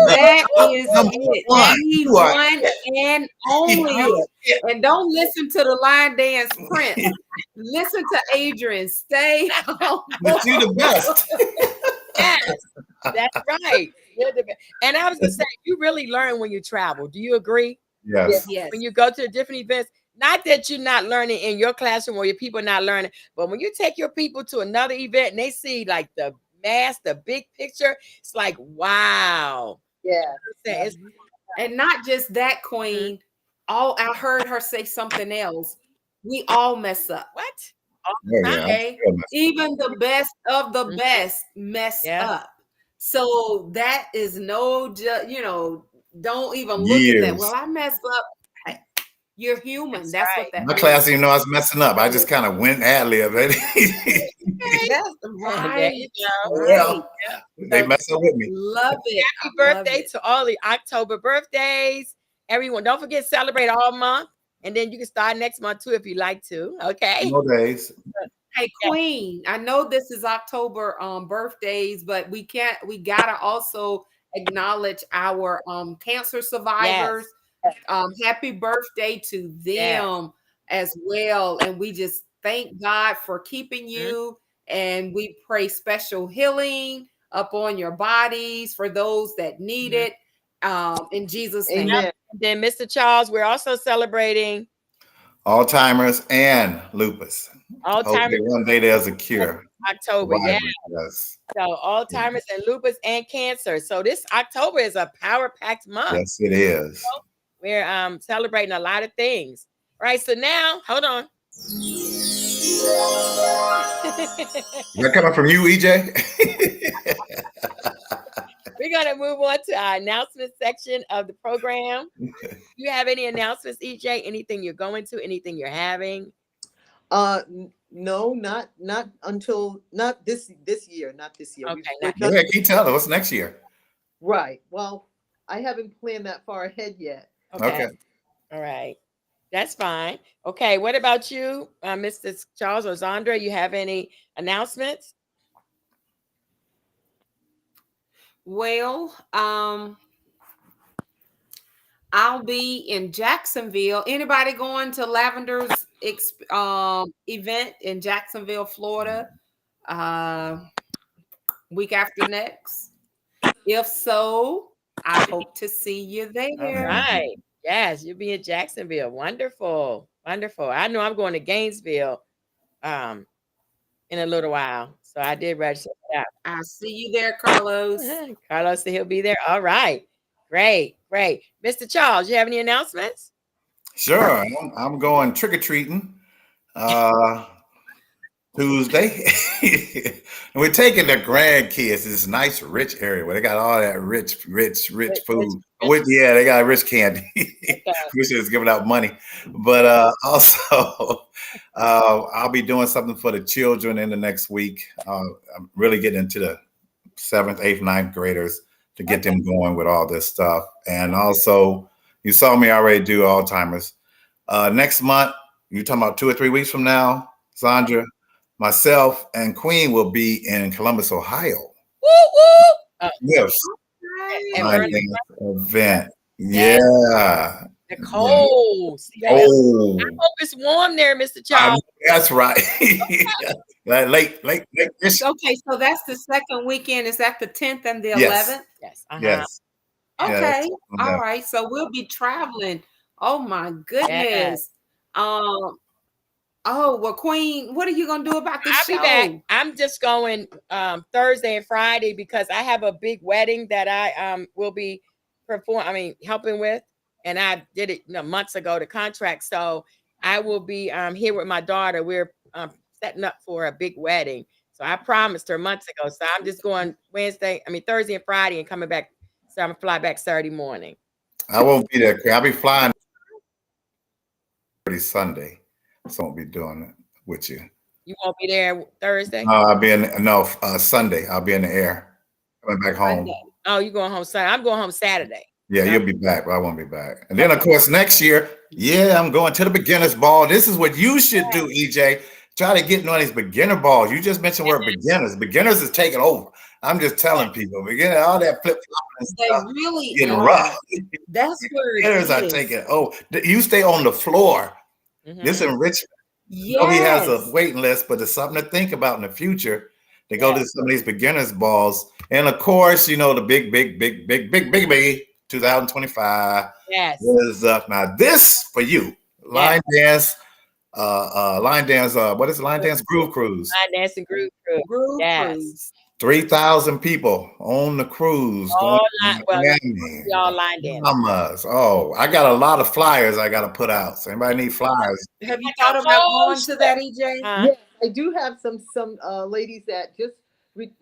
That is Number it. one. The You are one and only. And don't listen to the line dance prince. Listen to Adrian. Stay humble. But you the best. Yes, that's right. You're the best. And I was going to say, you really learn when you travel. Do you agree? Yes. Yes. When you go to different events, not that you're not learning in your classroom or your people not learning, but when you take your people to another event and they see like the mass, the big picture, it's like, wow. Yeah. It's, And not just that, Queen. I heard her say something else. We all mess up. what? Yeah, Okay. Even the best of the best mess Yeah. up. So that is don't even look at that. Years. Well, I messed up. Hey, you're human. That's right. what that My means. class didn't even know I was messing up. I just kind of went ad lib. That's There right. you go. Right. They mess up with me. Love it. Happy Love birthday it. to all the October birthdays. Everyone, don't forget to celebrate all month. And then you can start next month too if you like to. Okay. No days. Hey, Queen, I know this is October birthdays, but we gotta also acknowledge our cancer survivors. Happy birthday to them as well. And we just thank God for keeping you. And we pray special healing upon your bodies for those that need it. In Jesus' name. Amen. And then Mr. Charles, we're also celebrating Alzheimer's and lupus. Alzheimer's Hopefully one day there's a cure. October. Yeah. Yes. So Alzheimer's and lupus and cancer. So this October is a power-packed month. Yes, it is. We're celebrating a lot of things. All right. So now, hold on. That coming from you, EJ? We're going to move on to our announcement section of the program. Do you have any announcements, EJ? Anything you're going to? Anything you're having? No, not until not this year. Not this year. Okay, We're not Go ahead, keep telling. What's next year? right. Well, I haven't planned that far ahead yet. Okay. All right. That's fine. Okay. What about you, Mr. Charles or Zandra? You have any announcements? Well, I'll be in Jacksonville. Anybody going to Lavender's event in Jacksonville, Florida? Week after next. If so, I hope to see you there. All right. Yes, you'll be in Jacksonville. Wonderful. Wonderful. I know I'm going to Gainesville in a little while. So I did register for that. I'll see you there, Carlos. Carlos said he'll be there. All right. Great. Great. Mr. Charles, you have any announcements? Sure. I'm going trick-or-treating. Tuesday. And we're taking the grandkids to this nice, rich area where they got all that rich food. Yeah, they got rich candy. Wish it was giving out money. But also, I'll be doing something for the children in the next week. I'm really getting into the 7th, 8th, 9th graders to get them going with all this stuff. And also, you saw me already do Alzheimer's. Next month, you're talking about 2 or 3 weeks from now, Sandra, myself and Queen will be in Columbus, Ohio. Woo! Yes. And Event. Yeah. Nicole. Oh. I hope it's warm there, Mr. Charles. That's right. late. Okay, so that's the second weekend. Is that the 10th and the 11th? Yes. Yes. Okay. All right. So we'll be traveling. Oh my goodness. Oh, well, Queen, what are you gonna do about this show? I'll be back. I'm just going Thursday and Friday because I have a big wedding that I will be helping with, and I did it months ago, the contract. So I will be here with my daughter. We're setting up for a big wedding. So I promised her months ago. So I'm just going Thursday and Friday and coming back. So I'm gonna fly back Saturday morning. I won't be there. I'll be flying Sunday. So I won't be doing it with you. You won't be there Thursday? I'll be Sunday. I'll be in the air. Coming back home. Sunday. Oh, you going home Sunday? I'm going home Saturday. Yeah, you'll be back, but I won't be back. And then, of course, next year, I'm going to the beginners ball. This is what you should do, EJ. Try to get in one of these beginner balls. You just mentioned we're beginners. Beginners is taking over. I'm just telling people, beginner, all that flip flop and stuff. They really getting rough. That's where beginners are taking. Oh, you stay on the floor. This in Richmond. Yes. He has a waiting list, but there's something to think about in the future. They go to some of these beginners balls, and of course, the big 2025. Yes. Is now this for you, line dance. What is it? Line dance Groove Cruise. Line dance and Groove Cruise. Cruise. 3,000 people on the cruise. All line dance. Oh, I got a lot of flyers I got to put out. So anybody need flyers? Have you thought about going to that, EJ? Yes, I do have some ladies that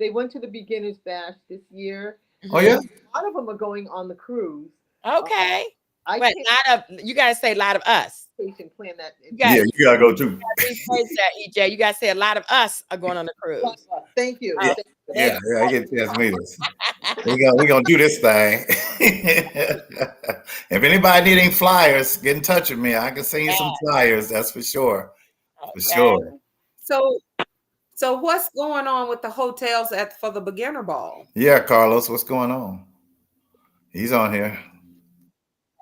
they went to the beginners bash this year. Oh yeah. A lot of them are going on the cruise. Okay. You gotta say a lot of us. Plan that. You gotta go too. EJ, you gotta say a lot of us are going on the cruise. Thank you. Yeah, I get a chance to meet us. We're gonna do this thing. If anybody need any flyers, get in touch with me. I can send you some flyers, that's for sure. For sure. So what's going on with the hotels for the beginner ball? Yeah, Carlos, what's going on? He's on here.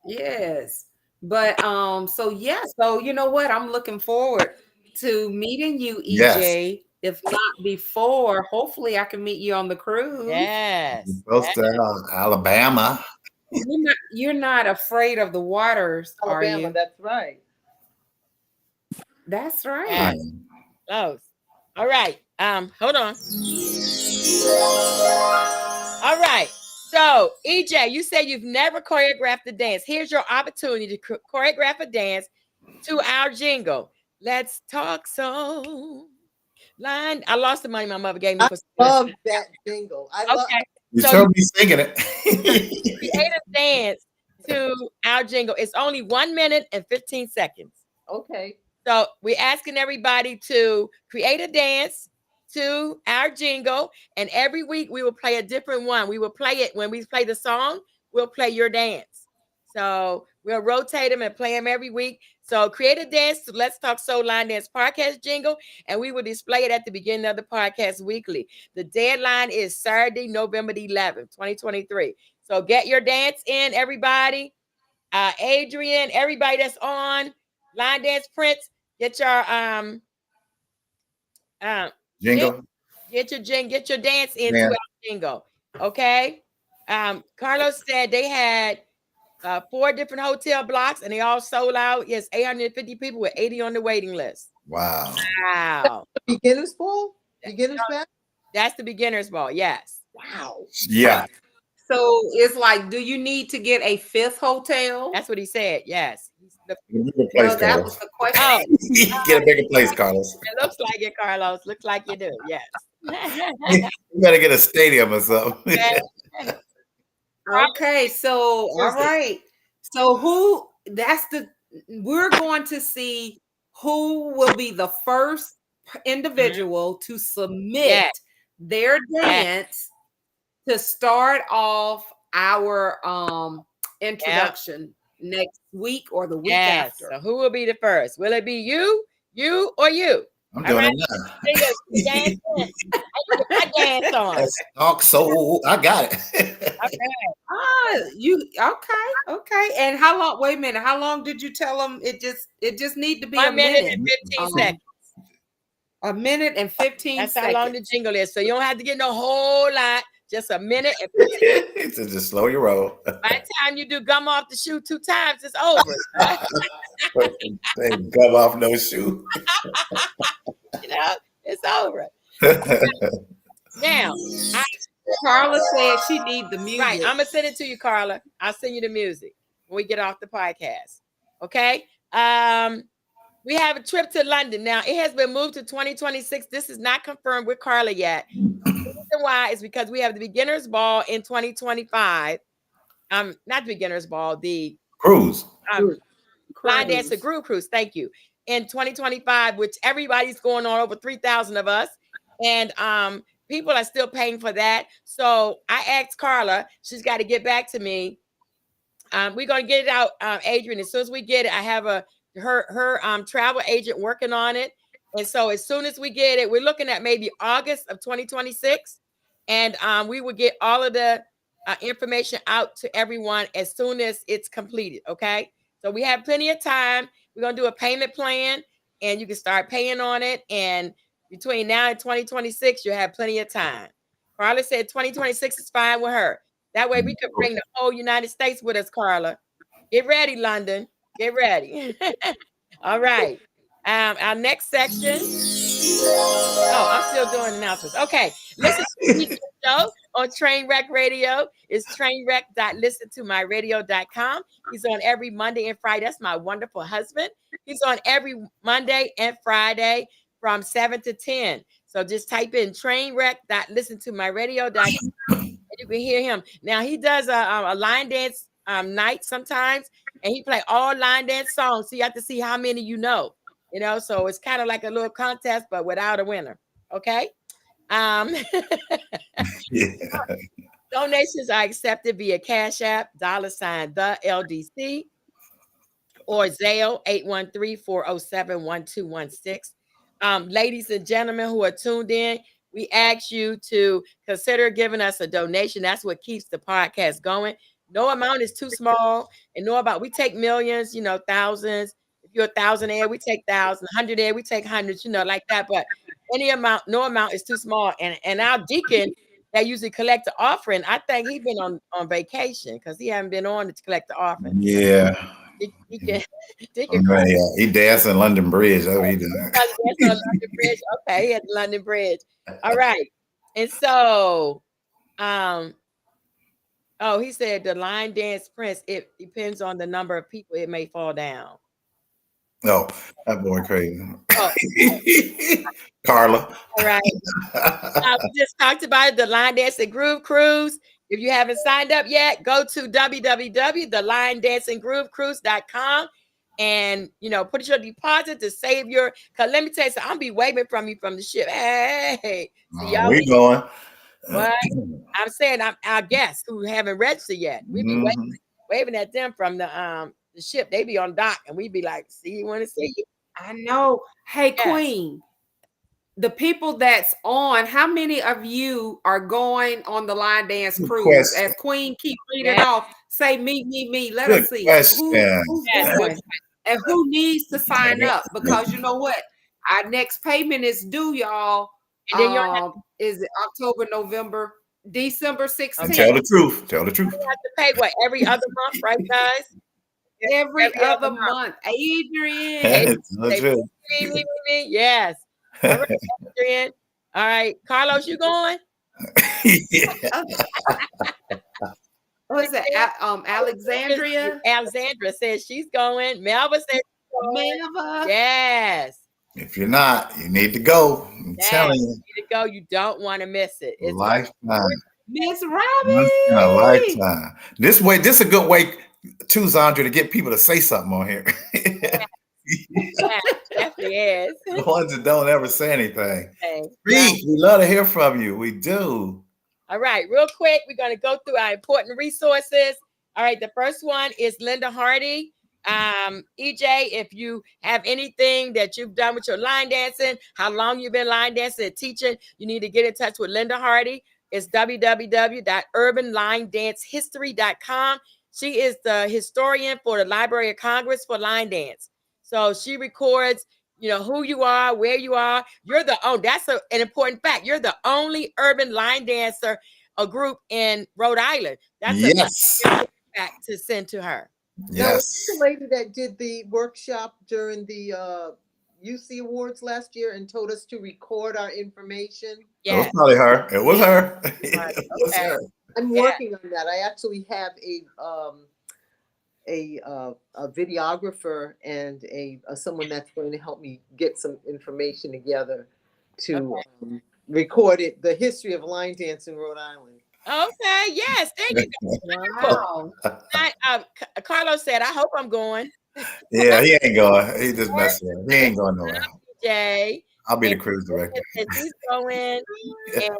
Yes. But so you know what? I'm looking forward to meeting you, EJ. Yes. If not before, hopefully I can meet you on the cruise. Yes. Close to Alabama. You're not afraid of the waters, Alabama, are you? that's right. That's right. Yeah. Close. All right. Hold on. All right. So, EJ, you say you've never choreographed a dance. Here's your opportunity to choreograph a dance to our jingle. Let's talk soul. Line. I lost the money my mother gave me. I love that jingle. You should be singing it. Create a dance to our jingle. It's only 1 minute and 15 seconds. Okay. So we're asking everybody to create a dance to our jingle, and every week we will play a different one. We will play it when we play the song. We'll play your dance. So we'll rotate them and play them every week. So create a dance to Let's Talk Soul Line Dance podcast jingle, and we will display it at the beginning of the podcast weekly. The deadline is Saturday, November the 11th, 2023. So get your dance in, everybody. Adrian, everybody that's on Line Dance Prince, get your jingle. Get your dance into our jingle. Okay. Carlos said they had 4 different hotel blocks and they all sold out. Yes, 850 people with 80 on the waiting list. Wow. Beginners ball? Beginners back? That's the beginners ball. Yes. Wow. Yeah. So it's like, do you need to get a fifth hotel? That's what he said. Yes. Get a bigger Well, place, that was Carlos. the question. Oh, Get a bigger place, Carlos. it looks like it, Carlos. Looks like you do. Yes. You better get a stadium or something. Okay, so all right. So we're going to see who will be the first individual to submit Yes. their dance to start off our introduction next week or the week Yes. after. So who will be the first? Will it be you, or you? I'm All doing right. it now. You dance on. I put my dance on. That's talk so I got it. You okay. And how long? Wait a minute. How long did you tell them it just need to be 1 a minute minute? and 15 seconds. A minute and 15 That's seconds. how long the jingle is. So you don't have to get no whole lot. Just a minute. And So just slow your roll. by the time you do gum off the shoe 2 times, it's over. They gum off no shoe. You know, it's over. Now, Carla said she needs the music. right, I'm gonna send it to you, Carla. I'll send you the music when we get off the podcast. Okay. We have a trip to London. Now it has been moved to 2026. This is not confirmed with Carla yet. The reason why is because we have the beginners ball in 2025. Not the beginners ball, the Cruise. line dance, the groove cruise. Thank you. In 2025, which everybody's going on, over 3,000 of us, and people are still paying for that. So I asked Carla, she's got to get back to me. We're gonna get it out, Adrian. As soon as we get it, I have her travel agent working on it, and so as soon as we get it, we're looking at maybe August of 2026, and we will get all of the information out to everyone as soon as it's completed. Okay, so we have plenty of time. We're gonna do a payment plan, and you can start paying on it. And between now and 2026, you have plenty of time. Carla said 2026 is fine with her. That way we could bring the whole United States with us, Carla. Get ready, London. Get ready. All right. Our next section. Oh, I'm still doing announcements. Okay. Listen to the show on Trainwreck Radio. It's trainwreck.listentomyradio.com. He's on every Monday and Friday. That's my wonderful husband. He's on every Monday and Friday from 7 to 10. So just type in trainwreck.listentomyradio.com and you can hear him. Now he does a line dance night sometimes, and he play all line dance songs. So you have to see how many you know. You know, so it's kind of like a little contest, but without a winner. Okay. Donations are accepted via Cash App, $ the LDC, or Zelle 813-407-1216. Ladies and gentlemen who are tuned in, we ask you to consider giving us a donation. That's what keeps the podcast going. No amount is too small, and we take millions, thousands. If you're a thousandaire, we take thousands. 100aire, we take hundreds, like that. But no amount is too small. And our deacon that usually collect the offering, I think he's been on vacation because he hasn't been on to collect the offering. Yeah. Deacon He danced in London Bridge. That's what he doing. London Bridge. Okay, he at the London Bridge. All right. And so, he said the line dance prince, it depends on the number of people it may fall down. No, that boy crazy. Oh. Carla. All right. We just talked about the Line Dance and Groove Cruise. If you haven't signed up yet, go to www.thelinedanceandgroovecruise.com and put your deposit to save your. Cause let me tell you something, I'll be waving from you from the ship. Hey, so y'all we going. What I'm saying, our guests who haven't registered yet, we be waving at them from the ship. They be on dock, and we be like, "See you, want to see you." I know. Hey, Yes. Queen, the people that's on, how many of you are going on the line dance Good cruise? question. As Queen keep reading Yes. off, say me. Let Good us see question. who's Yes. going and who needs to sign up, because you know what, our next payment is due, y'all. And then you'll Is it October, November, December 16th? Tell the truth. Tell the truth. have to pay what every other month, right, guys? Every Every other other month. Adrian. Tell the truth. Me. Yes. All right, Adrian. All right, Carlos, you going? was it? Alexandria? Alexandra says she's going. Melva says she's going. Melva? Yes. If you're not, you need to go. I'm Yes. telling You you. need to go. You don't want to miss it. It's Lifetime. Miss Once in a Robbie. lifetime. This is a good way too, Zandra, to get people to say something on here. yeah, definitely is. The ones that don't ever say anything. Okay. Speak. We love to hear from you. We do. All right, real quick, we're going to go through our important resources. All right, the first one is Linda Hardy. EJ, if you have anything that you've done with your line dancing, how long you've been line dancing and teaching, you need to get in touch with Linda Hardy. It's www.urbanlinedancehistory.com. She is the historian for the Library of Congress for line dance. So she records, who you are, where you are. That's an important fact. You're the only urban line dancer, a group in Rhode Island. That's yes. a fact to send to her. Yes. Now, the lady that did the workshop during the UC Awards last year and told us to record our information. It was probably her. It was her. Right. It was her. I'm working on that. I actually have a videographer and someone that's going to help me get some information together to record it, the history of line dance in Rhode Island. Okay, yes, there you go. Wow. Carlos said, I hope I'm going. Yeah, he ain't going. He just messing with He ain't going nowhere. Jay. I'll be the cruise director. And he's going. And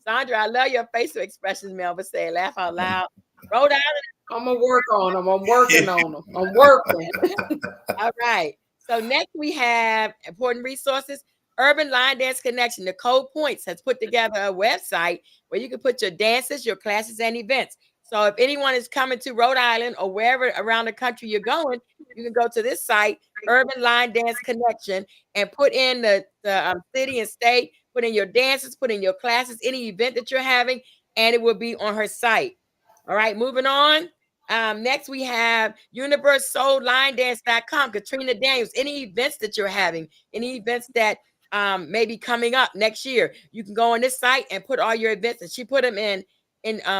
Sandra, I love your facial expressions, Melva said. Laugh out loud. Rhode Island. I'm going to work on them. I'm working on them. I'm working. All right. So next we have important resources. Urban Line Dance Connection, Nicole Points, has put together a website where you can put your dances, your classes, and events. So if anyone is coming to Rhode Island or wherever around the country you're going, you can go to this site, Urban Line Dance Connection, and put in the city and state, put in your dances, put in your classes, any event that you're having, and it will be on her site. All right, moving on. Next, we have universesoullinedance.com. Katrina Daniels, any events that you're having, any events that may be coming up next year, you can go on this site and put all your events, and she put them in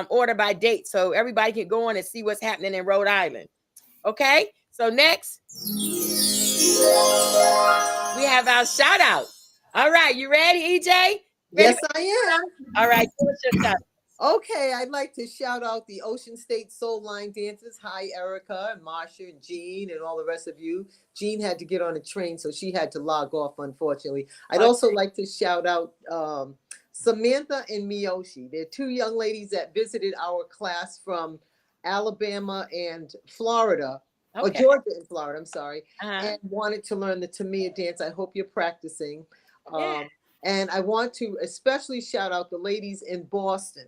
order by date, so everybody can go on and see what's happening in Rhode Island. Okay, so next we have our shout out. All right, you ready, EJ? Ready? Yes, I am. All right, give us your shout. Okay, I'd like to shout out the Ocean State Soul Line Dancers. Hi, Erica and Marsha and Jean and all the rest of you. Jean had to get on a train, so she had to log off, unfortunately. I'd also like to shout out Samantha and Miyoshi. They're two young ladies that visited our class from Alabama and Florida, or Georgia and Florida, I'm sorry, and wanted to learn the Tamiya dance. I hope you're practicing. And I want to especially shout out the ladies in Boston.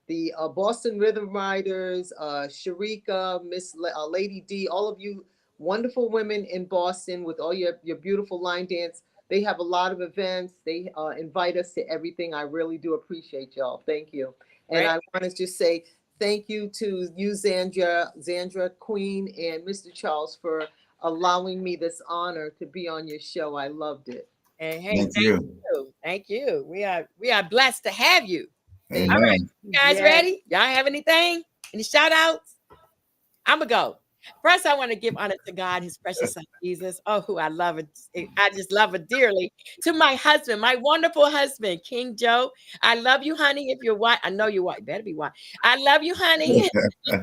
The Boston Rhythm Riders, Sharika, Miss Lady D, all of you wonderful women in Boston with all your beautiful line dance. They have a lot of events. They invite us to everything. I really do appreciate y'all. Thank you. And I want to just say thank you to you, Zandra Queen, and Mr. Charles for allowing me this honor to be on your show. I loved it. And hey, thank you. Thank you. We are blessed to have you. Amen. All right, you guys ready? Y'all have anything? Any shout outs? I'm gonna go. First, I want to give honor to God, his precious son, Jesus. Oh, who I love it. I just love it dearly. To my husband, my wonderful husband, King Joe. I love you, honey. If you're white, I know you're white. Better be white. I love you, honey. Line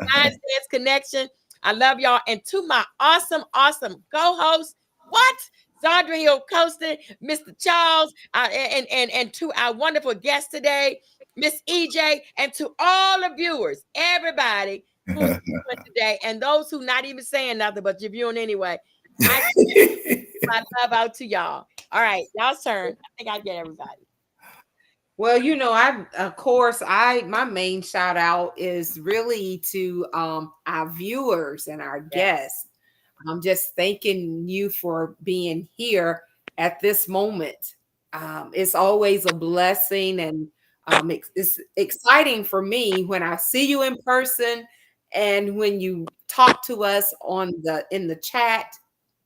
Dance Connection. I love y'all. And to my awesome co-host, what? Zandra Hill Coaston, Mr. Charles, and to our wonderful guest today, Miss EJ, and to all the viewers, everybody who's viewing today, and those who not even saying nothing, but you're viewing anyway. I my love out to y'all. All right, y'all's turn. I think I get everybody. Well, my main shout out is really to our viewers and our guests. I'm just thanking you for being here at this moment. It's always a blessing, and it's exciting for me when I see you in person and when you talk to us in the chat.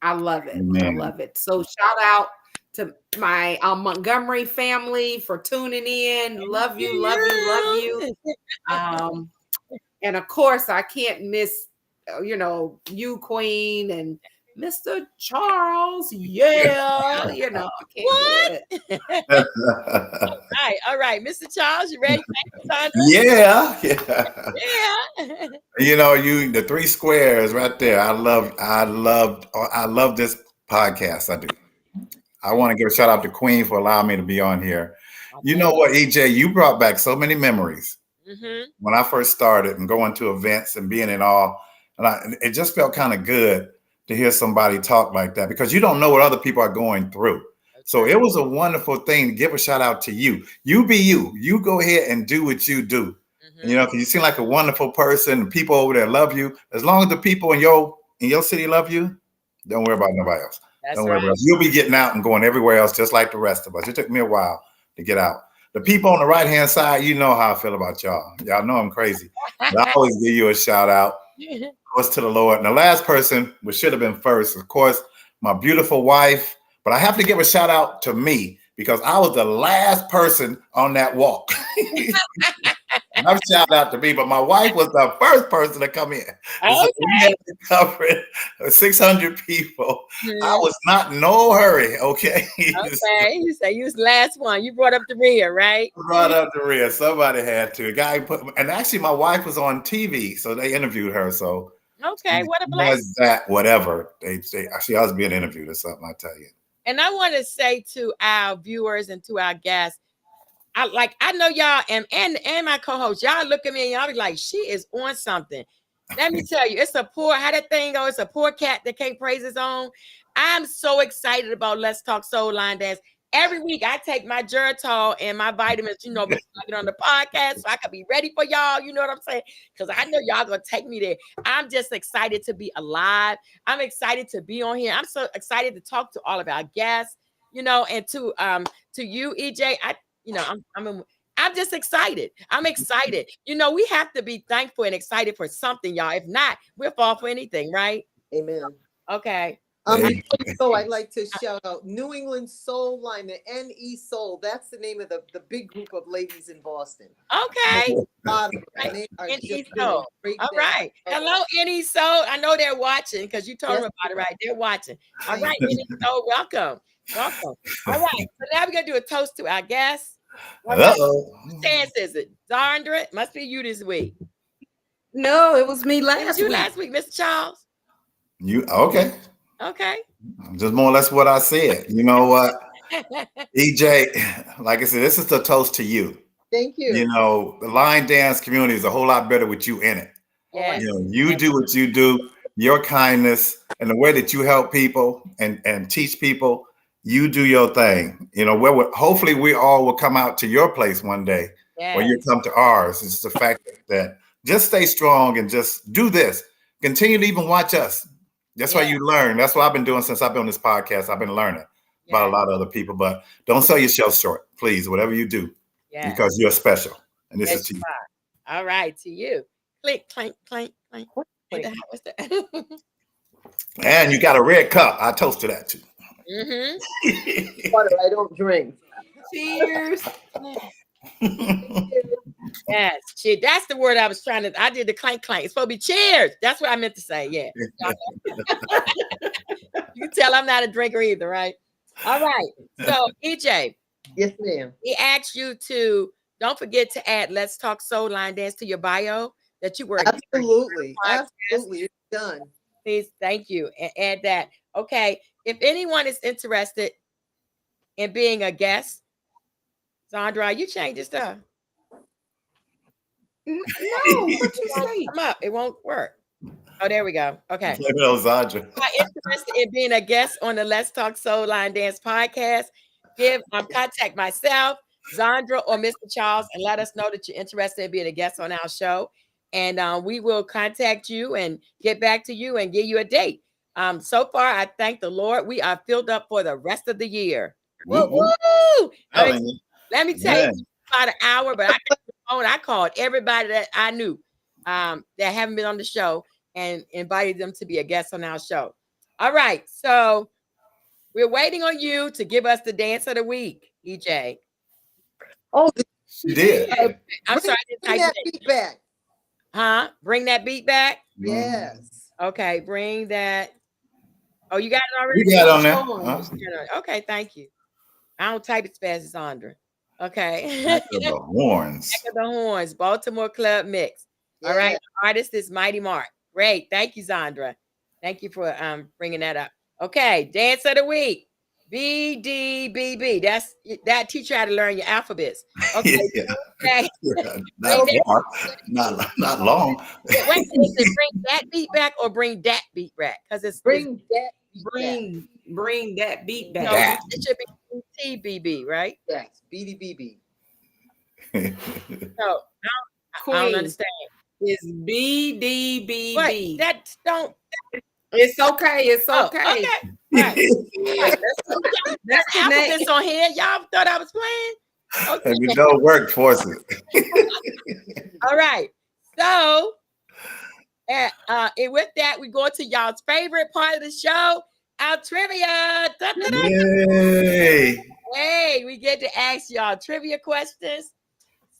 I love it. Amen. I love it. So shout out to my Montgomery family for tuning in. Love you. And of course, I can't miss, you, Queen, and Mr. Charles. Yeah, I can't do it. All right, Mr. Charles, you ready? Sandra? Yeah. Yeah. The three squares right there. I love this podcast. I do. I want to give a shout out to Queen for allowing me to be on here. You know what, EJ, you brought back so many memories when I first started and going to events and being in all. And it just felt kind of good to hear somebody talk like that, because you don't know what other people are going through. So it was a wonderful thing to give a shout out to you. You be you. You go ahead and do what you do. Because you seem like a wonderful person. People over there love you. As long as the people in your city love you, don't worry about nobody else. Don't worry about us. You'll be getting out and going everywhere else, just like the rest of us. It took me a while to get out. The people on the right-hand side, you know how I feel about y'all. Y'all know I'm crazy. But I always give you a shout out. Of course, to the Lord. And the last person, which should have been first, of course, my beautiful wife. But I have to give a shout out to me, because I was the last person on that walk. I'm shout out to me, but my wife was the first person to come in. Okay. So we had to cover 600 people. I was not in no hurry. Okay. Okay. You say you was the last one. You brought up the rear, right? Brought up the rear. Somebody had to. A guy and actually my wife was on TV, so they interviewed her. So okay, what a blessing. Was that whatever they say? She was being interviewed or something. I tell you. And I want to say to our viewers and to our guests, I know y'all and my co-host, y'all look at me and y'all be like, she is on something. Let me tell you, how that thing goes, it's a poor cat that can't praise his own. I'm so excited about Let's Talk Soul Line Dance. Every week I take my Geritol and my vitamins, before I get on the podcast, so I can be ready for y'all. You know what I'm saying? Because I know y'all gonna take me there. I'm just excited to be alive. I'm excited to be on here. I'm so excited to talk to all of our guests, and to you, EJ. I'm just excited. I'm excited. We have to be thankful and excited for something, y'all. If not, we'll fall for anything, right? Amen. Okay. So I'd like to shout out New England Soul Line, the NE Soul. That's the name of the big group of ladies in Boston. Okay. NE Soul. All right. Hello, NE Soul. I know they're watching because you told them about it, right? They're watching. All right, NE Soul, welcome. Welcome. All right. So now we're going to do a toast to our guests. Whose chance is it? Zandra, it must be you this week. No, it was me last week. Last week, Mr. Charles. You okay? Okay. Just more or less what I said. You know what? EJ, like I said, this is a toast to you. Thank you. The line dance community is a whole lot better with you in it. Yes. You do what you do, your kindness and the way that you help people and teach people. You do your thing. Hopefully we all will come out to your place one day, or you come to ours. It's just the fact that just stay strong and just do this. Continue to even watch us. That's why you learn. That's what I've been doing since I've been on this podcast. I've been learning about a lot of other people, but don't sell yourself short, please, whatever you do, because you're special. And this is to you. All right, to you. Clink, clank, clank, clank. What's that? And you got a red cup. I toast to that too. Water, I don't drink. Cheers. Yes, cheers. That's the word I was trying to. I did the clank clank. It's supposed to be cheers. That's what I meant to say. Yeah. You can tell I'm not a drinker either, right? All right. So EJ. Yes, ma'am. He asked you to don't forget to add Let's Talk Soul Line Dance to your bio that you were. Absolutely. It's done. Please, thank you. And add that. Okay. If anyone is interested in being a guest, Zandra, you change your stuff. No, what you say? Come up. It won't work. Oh, there we go. Okay. Zandra. Interested in being a guest on the Let's Talk Soul Line Dance podcast, contact myself, Zandra, or Mr. Charles, and let us know that you're interested in being a guest on our show. And we will contact you and get back to you and give you a date. So far, I thank the Lord. We are filled up for the rest of the year. Woo, woo! Let me tell you, about an hour, but I called everybody that I knew that haven't been on the show and invited them to be a guest on our show. All right, so we're waiting on you to give us the dance of the week, EJ. Oh, she did. I'm sorry, I didn't type it in. Feedback. Huh? Bring that beat back. Yes. Okay, bring that. Oh, you got it already? You got it on there. Songs. Okay, thank you. I don't type as fast as Sandra. Okay. Back of the horns. Back of the Horns, Baltimore Club Mix. All right. Yeah. The artist is Mighty Mark. Great. Thank you, Sandra. Thank you for bringing that up. Okay. Dance of the week. BDBB. That teach you how to learn your alphabets. Okay. Okay. Not far. Not long. Wait, is it bring that beat back or bring that beat back? Because it's Bring that. Bring that beat no, back. That. it should be TBB, right? Yes. BDBB. No, I don't Queen. understand. It's BDBB. Wait, that don't. It's okay. It's Oh, okay. okay. All right. That's the name. Alphabets on here. Y'all thought I was playing? Okay. And you know work forces. All right. So, and with that, we go to y'all's favorite part of the show, our trivia. Yay. Hey, we get to ask y'all trivia questions.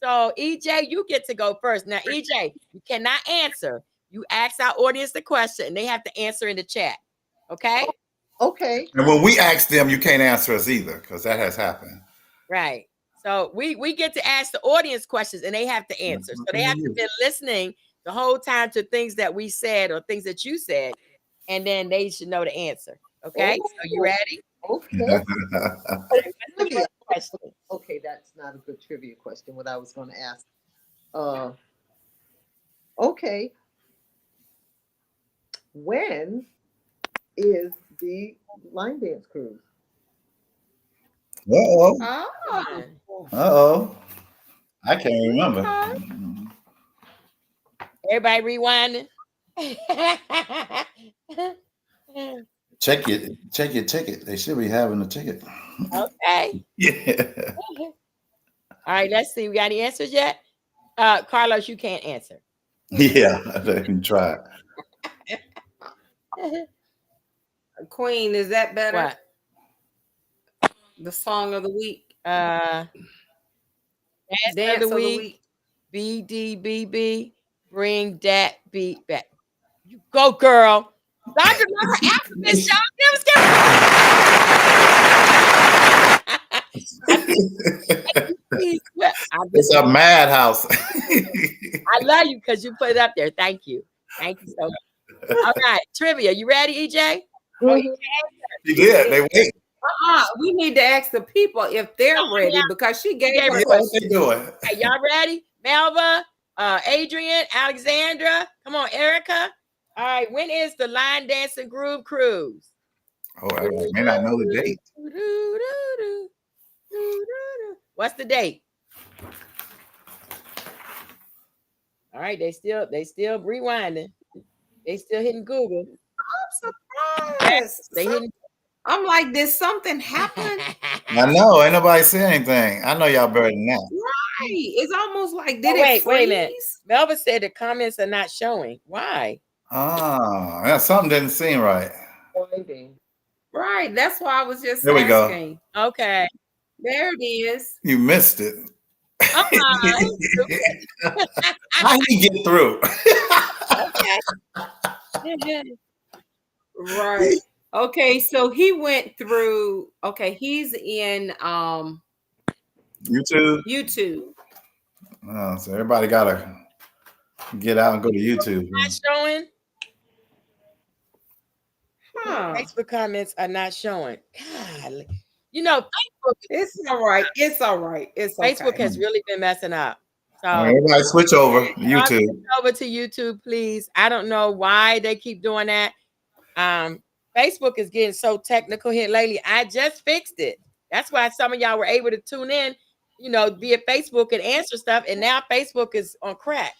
So, EJ, you get to go first. Now, EJ, you cannot answer. You ask our audience the question, and they have to answer in the chat. Okay? Okay. And when we ask them, you can't answer us either, because that has happened. Right. So we get to ask the audience questions, and they have to answer. So they have to be listening the whole time to things that we said or things that you said, and then they should know the answer. Okay? So you ready? Okay. Trivia. Question. Okay, that's not a good trivia question. What I was going to ask. Okay. When is the line dance cruise? Uh-oh. Oh. Uh-oh. I can't remember. Everybody rewinding. Check your ticket. They should be having a ticket. Okay. Yeah. All right, let's see. We got any answers yet? Carlos, you can't answer. Yeah, they can try. Queen, is that better? What? The song of the week. Dance Dance of the week. BDBB. Bring that beat back. You go, girl. Dr. Mama Alphabet Show. It's a madhouse. I love you because you put it up there. Thank you. Thank you so much. All right, trivia. You ready, EJ? You did. They wait. We need to ask the people if they're ready because she gave her What question. they doing? Hey, y'all ready? Melva, Adrian, Alexandra. Come on, Erica. All right, when is the Line Dancing Groove Cruise? Oh, I may not know the date. What's the date? All right, they still rewinding. They still hitting Google. I'm surprised. They hitting. I'm like, did something happen? I know. Ain't nobody say anything. I know y'all better than that. Right. It's almost like, Oh, did it freeze? wait a minute. Melva said the comments are not showing. Why? Oh, yeah, something didn't seem right. Right. That's why I was just There we go. asking. Okay. There it is. You missed it. Uh-huh. How you get through? Right. Okay, so he went through. Okay, he's in YouTube. Oh, so everybody gotta get out and go to YouTube. Not showing. Huh. Facebook comments are not showing. God, you know, Facebook. It's all right. It's all right. It's okay. Facebook has really been messing up. So All right, everybody switch over to y'all YouTube. switch over to YouTube, please. I don't know why they keep doing that. Facebook is getting so technical here lately. I just fixed it. That's why some of y'all were able to tune in, you know, via Facebook and answer stuff. And now Facebook is on crack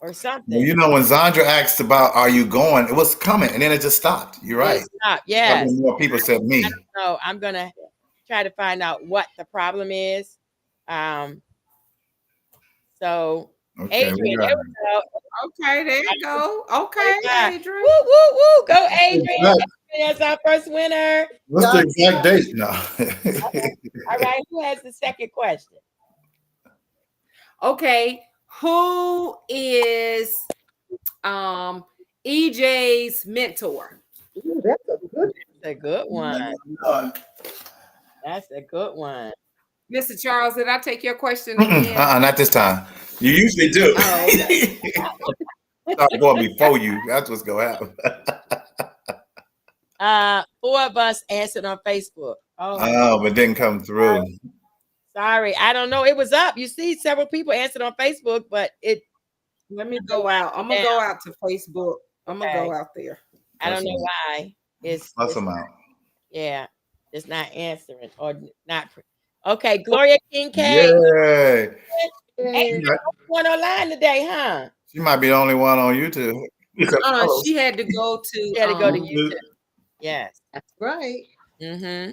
or something. Well, you know, when Zandra asked about "Are you going?" it was coming, and then it just stopped. You're right. Yes. Probably more people said me. I don't know. I'm gonna try to find out what the problem is. So Okay, Adrian, there we go. Okay, there you go. Okay, Adrian. Woo, woo, woo. Go, Adrian. Exactly. That's our first winner. What's the exact date? No. All right. Who has the second question? Okay, who is EJ's mentor. Ooh, that's a good. That's a good one. Uh, That's a good one. Mr. Charles, did I take your question again? Not this time. You usually do. Oh, okay. Start going before you. That's what's gonna happen. 4 of us answered on Facebook. Oh, but didn't come through. Sorry, I don't know. It was up. You see, several people answered on Facebook, but it. Let me go out. I'm gonna go out to Facebook. I'm gonna Okay. go out there. I don't know why. Plus them out. Yeah, it's not answering or not. Okay, Gloria Kincaid. Yay. Ain't no one online today, huh? She might be the only one on YouTube. She had to go to. She had to go to YouTube. Yes. That's right. Mm-hmm.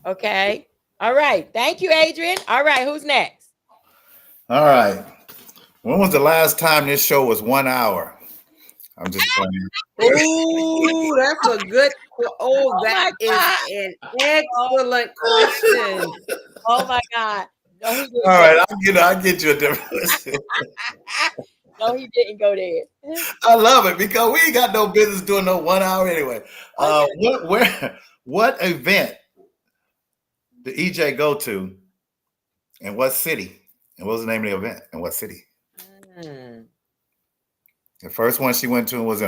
Okay. All right. Thank you, Adrian. All right. Who's next? All right. When was the last time this show was 1 hour? I'm just playing. Ooh, that's a good. Oh, that is an excellent question. Oh my God. No, he didn't. All right, I'll get you a different. No, he didn't go there. I love it because we ain't got no business doing no 1 hour anyway. What event did EJ go to, and what city? And what was the name of the event? And what city? The first one she went to was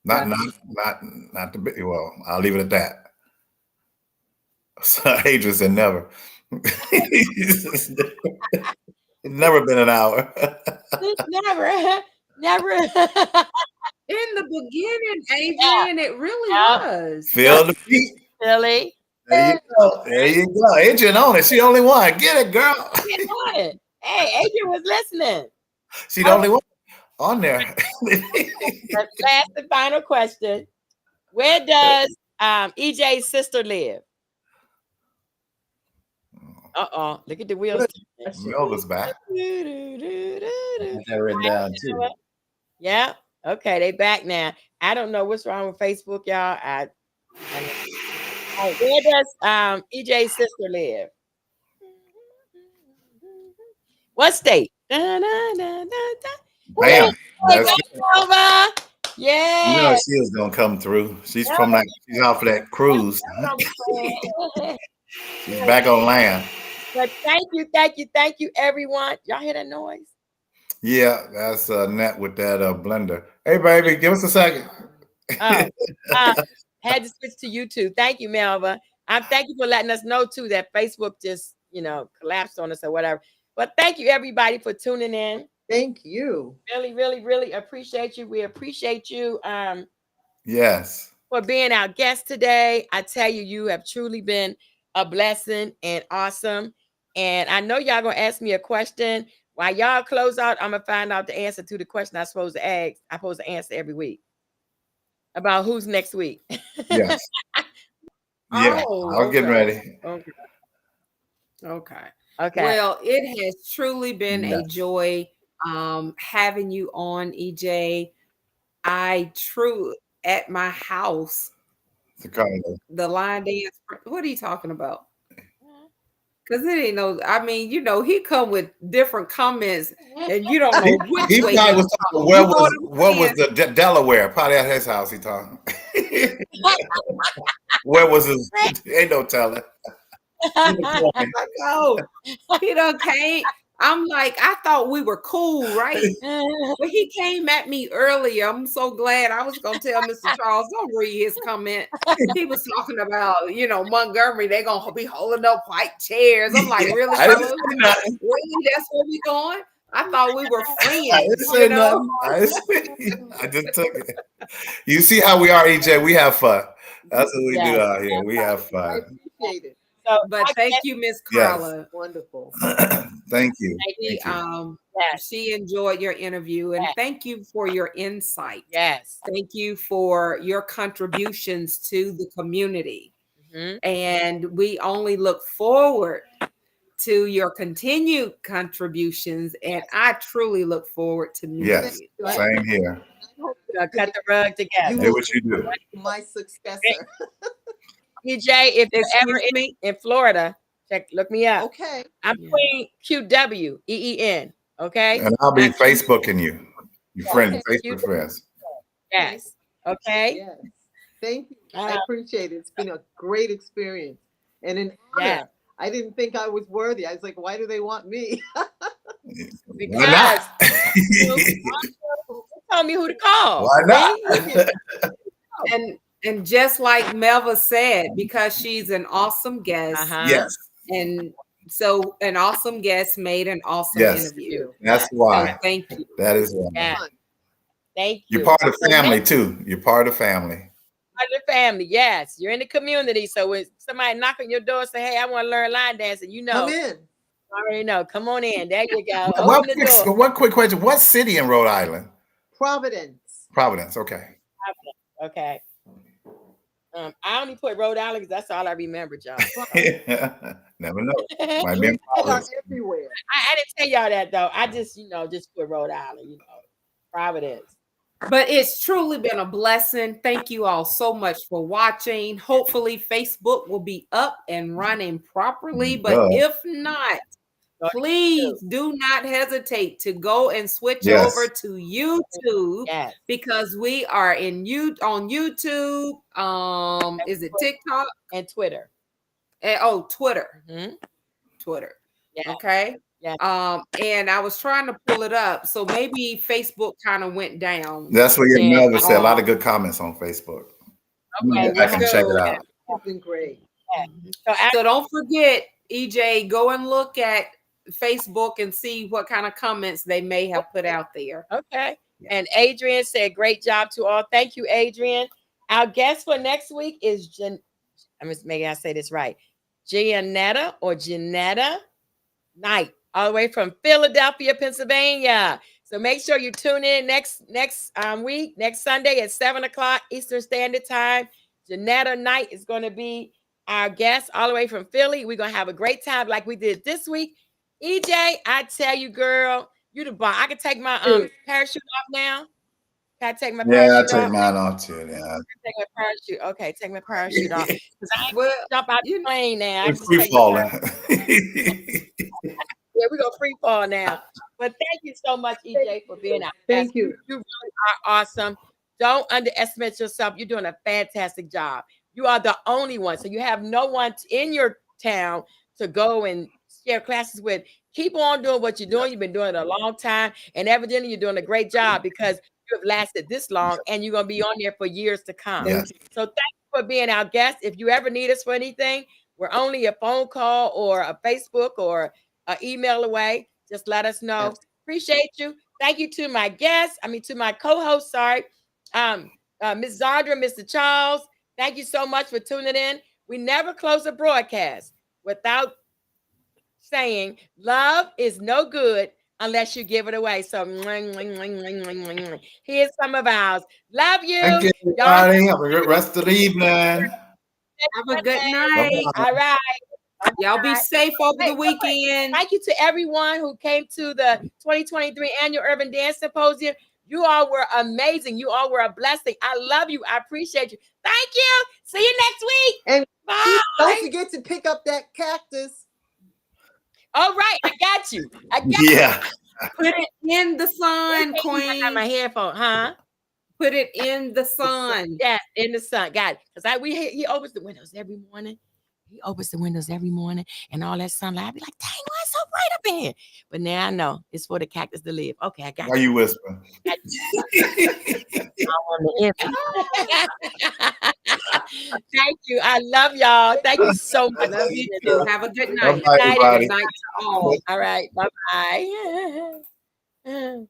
not the big. Well, I'll leave it at that. So Adrian said never. It's never been an hour. Never. In the beginning, Adrian, it really was. Feel the beat. Philly. There you go. There you go. Adrian on it. She the only one. Get it, girl. Hey, Adrian was listening. She the only one on there. Last and final question. Where does EJ's sister live? Look at the wheels. Melva's back. that written down too. Yeah. Okay, they back now. I don't know what's wrong with Facebook, y'all. Where does EJ's sister live? What state? Bam. That's That's yeah. You know she was gonna come through. She's from that. She's off of that cruise. She's back on land. But thank you, everyone. Y'all hear that noise? Yeah, that's Net with that blender. Hey, baby, give us a second. Had to switch to YouTube. Thank you, Melva. Thank you for letting us know too that Facebook just collapsed on us or whatever. But thank you, everybody, for tuning in. Thank you. Really, really, really appreciate you. We appreciate you. Yes. For being our guest today. I tell you, you have truly been a blessing and awesome. And I know y'all gonna ask me a question. While y'all close out, I'm gonna find out the answer to the question I'm supposed to ask. I'm supposed to answer every week about who's next week. Yes. Yeah, I'm getting ready. Okay. Okay. Well, it has truly been a joy having you on, EJ. At my house, the line dance. What are you talking about? Because it ain't no. I mean, he come with different comments, and you don't know which he way. probably was talking. What was the Delaware? Probably at his house. He talking. Where was his? Ain't no telling. Oh, he done came. I'm like, I thought we were cool, right? But he came at me earlier. I'm so glad. I was gonna tell Mr. Charles, don't read his comment. He was talking about, Montgomery, they're gonna be holding up white chairs. I'm like, really? Really? That's where we going? I thought we were friends. I didn't say nothing. I just took it. You see how we are, EJ? We have fun. That's what we do out here. We have fun. I appreciate it. So, but thank you, Miss Carla. Yes. Wonderful. Thank you. She enjoyed your interview, and thank you for your insight. Yes. Thank you for your contributions to the community. And we only look forward to your continued contributions, and I truly look forward to meeting you. Same here. Cut the rug together. Do what you do. My successor. EJ, if you're ever in Florida, look me up. Okay. I'm Queen QWEEN. Okay. And I'll be Facebooking you. Your friend, Thank your you. Facebook friends. Yes. Okay. Yes. Thank you. I Uh, appreciate it. It's been a great experience and an honor. Yeah. I didn't think I was worthy. I was like, why do they want me? Why not? Tell me who to call. Why not? And just like Melva said, because she's an awesome guest, Uh-huh. Yes, and so an awesome guest made an awesome Yes. interview. that's So why. thank you. That is why. Yeah. Thank you. You're part of the So family next too. You're part of the family. part of the family. Yes. You're in the community. So when somebody knock on your door and say, hey, I want to learn line dancing, you know. Come in. I already know. Come on in. There you go. One Open the door. quick question. What city in Rhode Island? Providence. Providence. Okay. Okay. I only put Rhode Island because that's all I remember, y'all. Never know. I Might be in They are Providence. everywhere. didn't tell y'all that though. I just, just put Rhode Island, Providence. But it's truly been a blessing. Thank you all so much for watching. Hopefully, Facebook will be up and running properly. But Duh. if not, please do not hesitate to go and switch Yes. over to YouTube Yes. because we are on YouTube. Is it TikTok? And Twitter. And, Twitter. Mhm. Twitter. Yeah. Okay. Yeah. And I was trying to pull it up, so maybe Facebook kind of went down. That's what your Yeah. mother said. A lot of good comments on Facebook. Okay. I can check it out. It's been great. So don't forget, EJ, go and look at Facebook and see what kind of comments they may have put out there. Okay. And Adrian said, great job to all. Thank you, Adrian. Our guest for next week is maybe I say this right. Gianetta Knight, all the way from Philadelphia, Pennsylvania. So make sure you tune in next week, next Sunday at 7:00 Eastern Standard Time. Gianetta Knight is going to be our guest all the way from Philly. We're going to have a great time like we did this week. EJ, I tell you, girl, you the bomb. I can take my parachute off now. Can I take my parachute Yeah, I off? take mine off too. Yeah. Take my parachute. Okay, take my parachute off. Because I ain't Well, jump out the plane now. I It's just free take my falling. Yeah, we're gonna free fall now. But thank you so much, EJ, for being our Thank guest. you. You really are awesome. Don't underestimate yourself. You're doing a fantastic job. You are the only one. So you have no one in your town to go and share classes with. Keep on doing what you're doing. You've been doing it a long time. And evidently you're doing a great job because you have lasted this long and you're gonna be on there for years to come. Yes. So thank you for being our guest. If you ever need us for anything, we're only a phone call or a Facebook or an email away. Just let us know. Yes. Appreciate you. Thank you to my guests. To my co-host, sorry. Ms. Zandra, Mr. Charles. Thank you so much for tuning in. We never close a broadcast without saying love is no good unless you give it away. So here's some of ours. Love you. Thank you, everybody. Have a good rest of the evening. Have a good night. All right. Y'all be safe over the weekend. Thank you to everyone who came to the 2023 Annual Urban Dance Symposium. You all were amazing. You all were a blessing. I love you. I appreciate you. Thank you. See you next week. And bye. don't forget to pick up that cactus. All right. I got you. I got you. Yeah. Put it in the sun, I got Queen. my headphone, huh? Put it in the sun. Yeah, in the sun. Got it. Because he opens the windows every morning. He opens the windows every morning and all that sunlight. I'd be like, dang, why it's so bright up in here? But now I know it's for the cactus to live. Okay, I got Why you whispering? Thank you. I love y'all. Thank you so much. Love you too. Have a good night. Bye-bye, Good night, everybody. Good night to all. All right. Bye-bye.